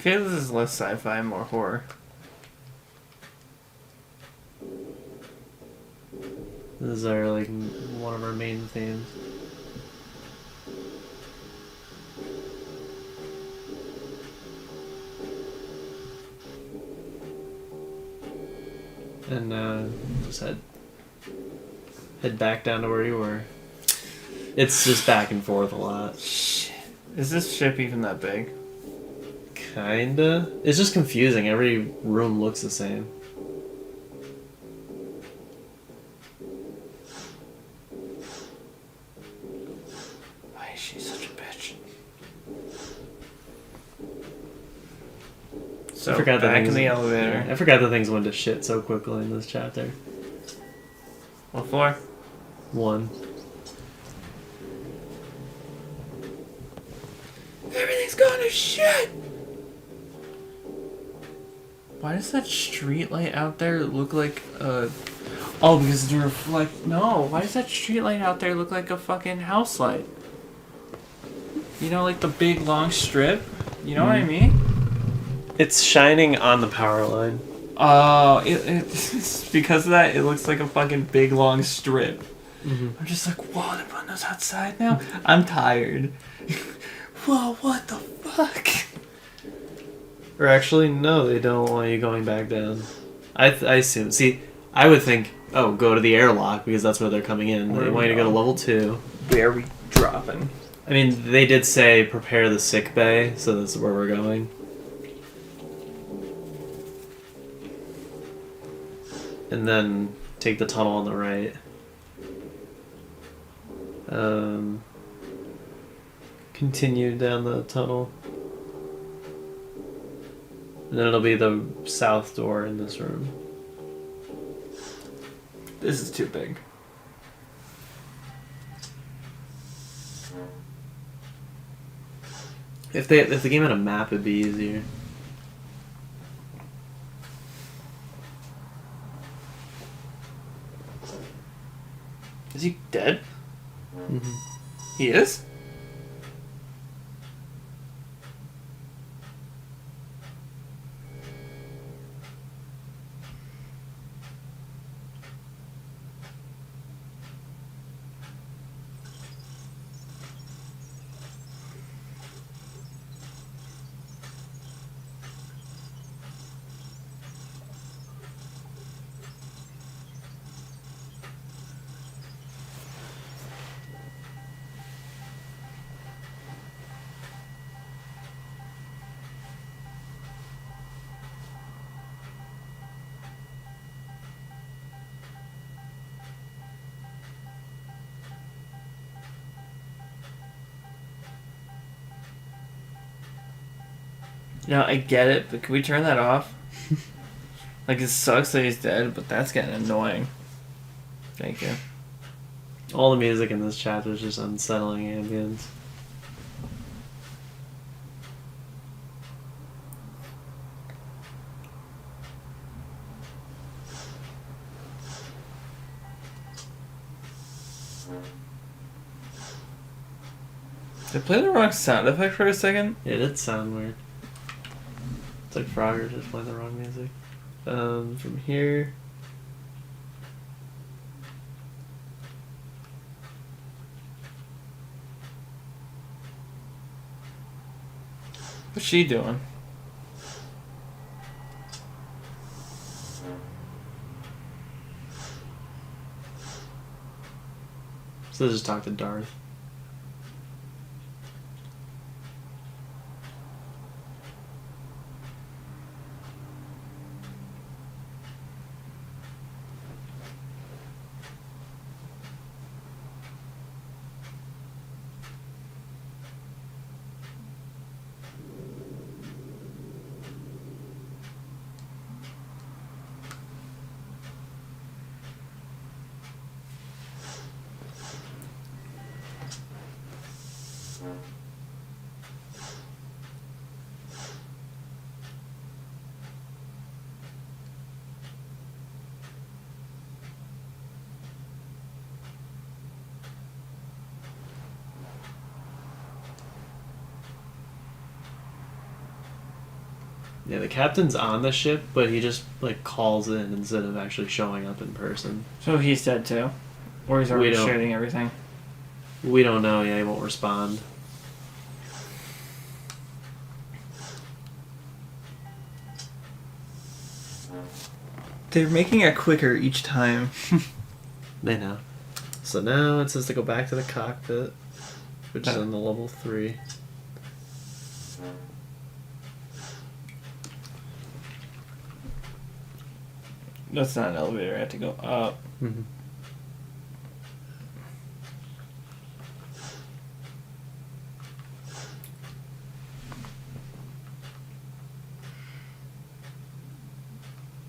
feel this is less sci-fi and more horror. This is our like one of our main themes. And just head back down to where you were. It's just back and forth a lot. Shit. Is this ship even that big? Kinda. It's just confusing. Every room looks the same. Why is she such a bitch? So I forgot that back in things- the elevator. I forgot that things went to shit so quickly in this chapter. What floor? 1. Everything's going to shit! Why does that street light out there look like a... Oh, because it's reflect... No, why does that street light out there look like a fucking house light? You know, like the big long strip? You know what I mean? It's shining on the power line. Oh, it's because of that, it looks like a fucking big long strip. I'm just like, whoa, they're putting those outside now? I'm tired. Whoa, what the fuck? Or actually, no, they don't want you going back down. I assume. See, I would think, oh, go to the airlock because that's where they're coming in. They want you to go to level 2. Where are we dropping? I mean, they did say prepare the sick bay, so that's where we're going. And then take the tunnel on the right. Continue down the tunnel. And then it'll be the south door in this room. This is too big. If the game had a map, it'd be easier. Is he dead? Mm-hmm. He is? No, I get it, but can we turn that off? Like, it sucks that he's dead, but that's getting annoying. Thank you. All the music in this chapter is just unsettling ambience. Did I play the wrong sound effect for a second? Yeah, it did sound weird. It's like Frogger just playing the wrong music. From here. What's she doing? So just talk to Darth. Yeah, the captain's on the ship, but he just like calls in instead of actually showing up in person. So he's dead too, or he's already We don't- shooting everything. We don't know. Yeah, he won't respond. They're making it quicker each time. They know. So now it says to go back to the cockpit, which is Oh. on the level 3. That's not an elevator. I have to go up. Mm-hmm.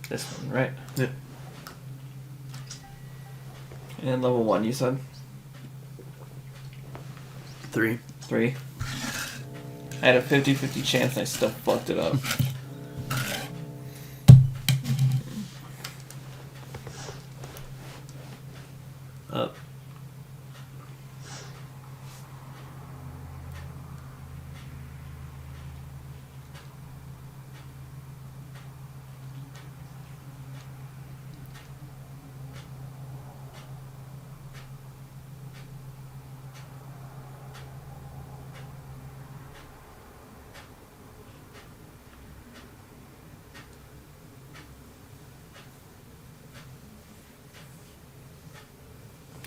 This one, right? Yep. And level 1, you said? 3. 3. I had a 50-50 chance and I still fucked it up. Up.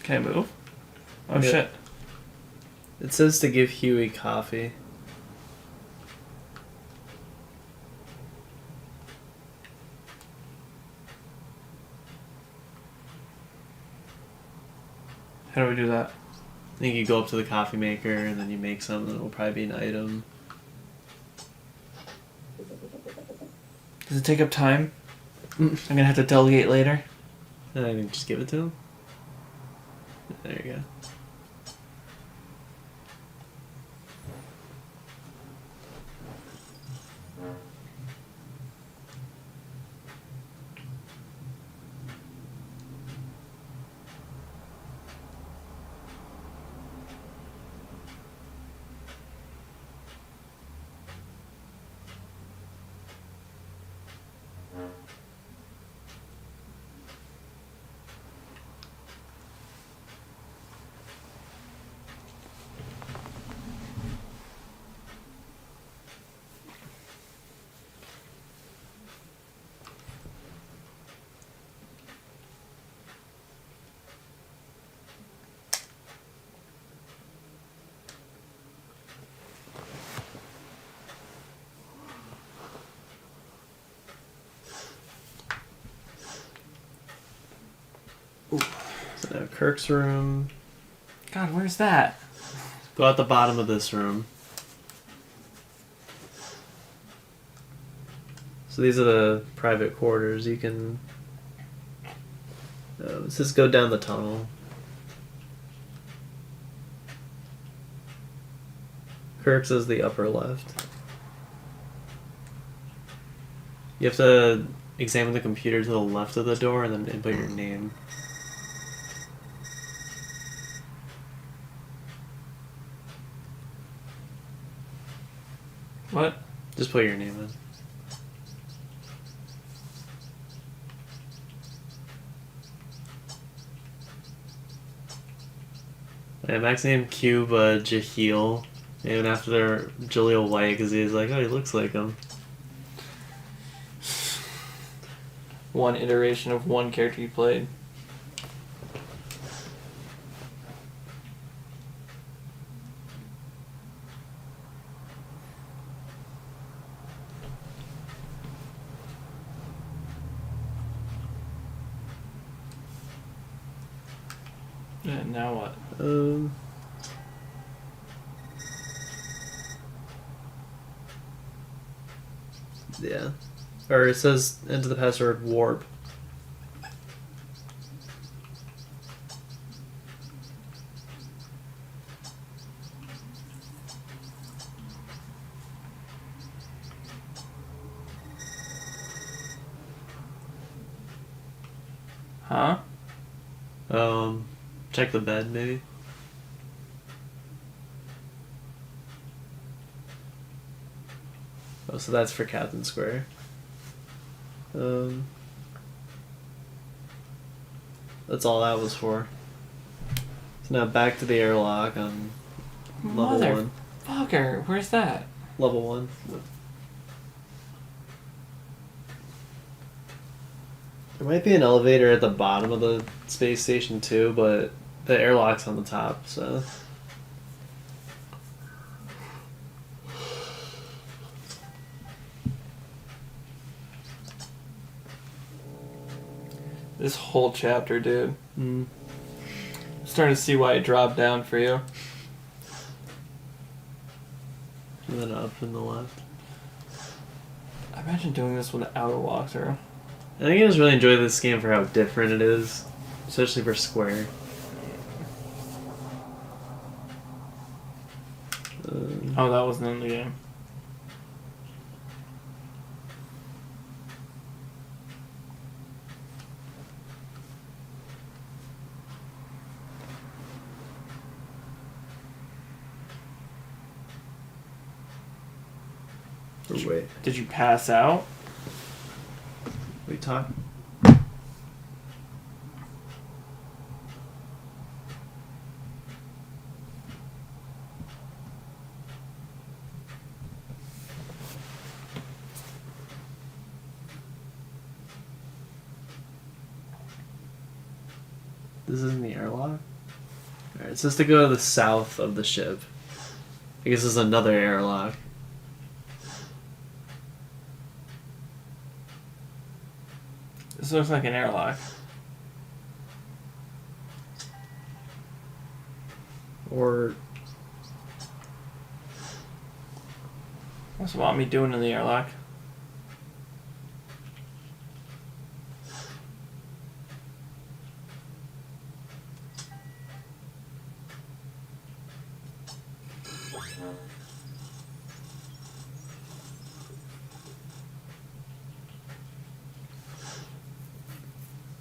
Can I move? Oh Yeah. shit. It says to give Huey coffee. How do we do that? I think you go up to the coffee maker and then you make some, and it'll probably be an item. Does it take up time? Mm. I'm gonna have to delegate later. And I think just give it to him. There you go. So now Kirk's room. God, where's that? Go out the bottom of this room. So these are the private quarters. You can. It says go down the tunnel. Kirk's is the upper left. You have to examine the computer to the left of the door and then input your name. What? Just put your name in. Yeah, Max named Cube Jaheel, even after Jaleel White, because he's like, oh, he looks like him. One iteration of one character you played. Yeah, now what? Yeah. Or it says enter the password warp. Huh? Check the bed maybe. Oh, so that's for Captain Square. That's all that was for. So now back to the airlock on level 1. Motherfucker, where's that? Level 1. There might be an elevator at the bottom of the space station too, but the airlock's on the top, so... This whole chapter, dude. Mm. I'm starting to see why it dropped down for you. And then up and the left. I imagine doing this without a walkthrough. I think I just really enjoy this game for how different it is, especially for Square. Oh, that wasn't in the game. Wait, Did you pass out? we talk. This isn't the airlock? Alright, it says to go to the south of the ship. I guess this is another airlock. This looks like an airlock. Or What's want me doing in the airlock?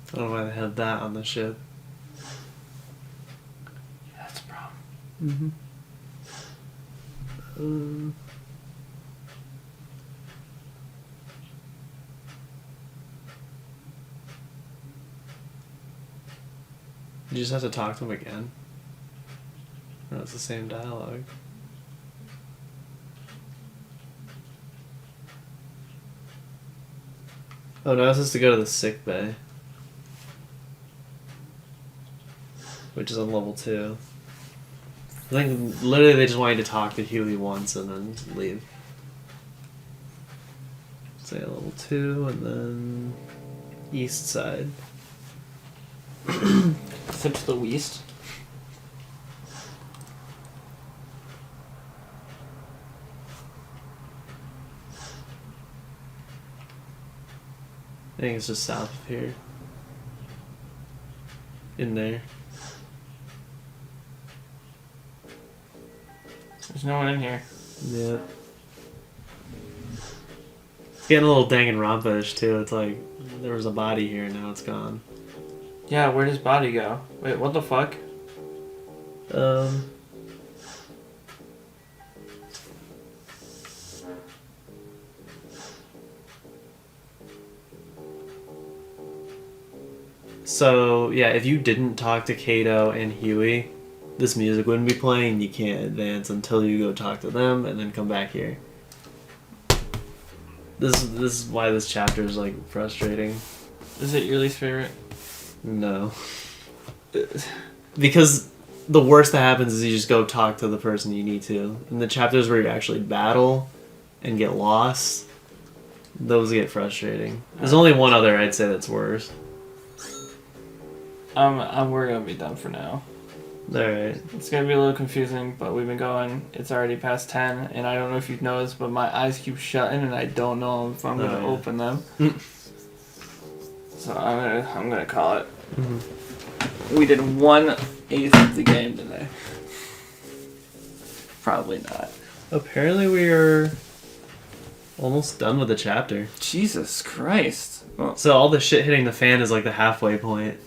I don't know why they have that on the ship. Yeah, that's a problem. Mm-hmm. You just have to talk to him again. Or it's the same dialogue. Oh, now this is to go to the sick bay. Which is on level 2. I think literally they just want you to talk to Huey once and then leave. Say level 2 and then east side. Sit to the west. I think it's just south of here. In there. There's no one in here. Yeah. It's getting a little Danganronpa-ish too. It's like there was a body here, now it's gone. Yeah, where'd his body go? Wait, what the fuck? So yeah, if you didn't talk to Kato and Huey, this music wouldn't be playing. You can't advance until you go talk to them and then come back here. This is why this chapter is like frustrating. Is it your least favorite? No. Because the worst that happens is you just go talk to the person you need to. And the chapters where you actually battle and get lost, those get frustrating. There's only one other I'd say that's worse. We're gonna be done for now. Alright. It's gonna be a little confusing, but we've been going. It's already past 10, and I don't know if you've noticed, but my eyes keep shutting, and I don't know if I'm gonna open them. So I'm gonna call it. Mm-hmm. We did 1/8 of the game today. Probably not. Apparently we are almost done with the chapter. Jesus Christ. Well, So all the shit hitting the fan is like the halfway point.